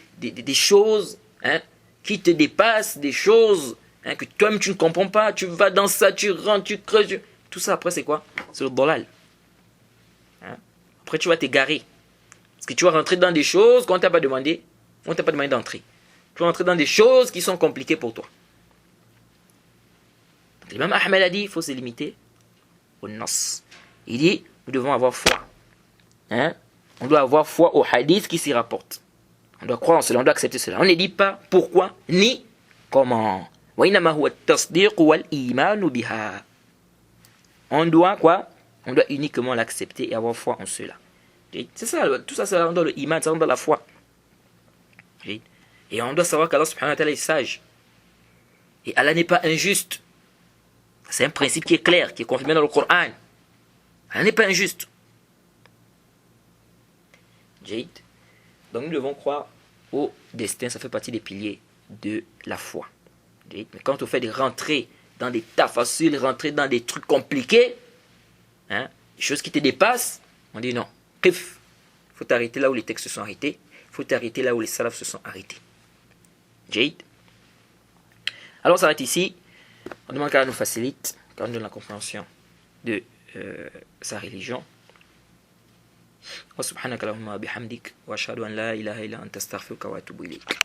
Speaker 1: choses qui te dépassent, des choses que toi-même tu ne comprends pas, tu vas dans ça, tu rentres, tu creuses. Tout ça après c'est quoi? C'est le dolal. Après tu vas t'égarer. Parce que tu vas rentrer dans des choses qu'on ne t'a pas demandé, d'entrer. Tu vas rentrer dans des choses qui sont compliquées pour toi. L'imam Ahmed a dit, il faut se limiter au nas. Il dit, nous devons avoir foi. On doit avoir foi au hadith qui s'y rapporte. On doit croire en cela, on doit accepter cela. On ne dit pas pourquoi ni comment. On doit quoi? On doit uniquement l'accepter et avoir foi en cela. C'est ça, tout ça, ça rentre dans le iman, ça rentre dans la foi. Et on doit savoir qu'Allah subhanahu wa ta'ala est sage. Et Allah n'est pas injuste. C'est un principe qui est clair, qui est confirmé dans le Coran. Allah n'est pas injuste. Jade. Donc nous devons croire au destin, ça fait partie des piliers de la foi. Jade. Mais quand on fait des rentrées dans des tafassiles, rentrer dans des trucs compliqués, des choses qui te dépassent, on dit non. Il faut t'arrêter là où les textes se sont arrêtés. Il faut t'arrêter là où les salafs se sont arrêtés. Jade. Alors on s'arrête ici. On demande qu'Allah nous facilite, qu'Allah nous donne la compréhension de sa religion. Wa subhanaka Allahumma bihamdik wa ashhadu an la ilaha illa anta astaghfiruka wa atubu ilayk.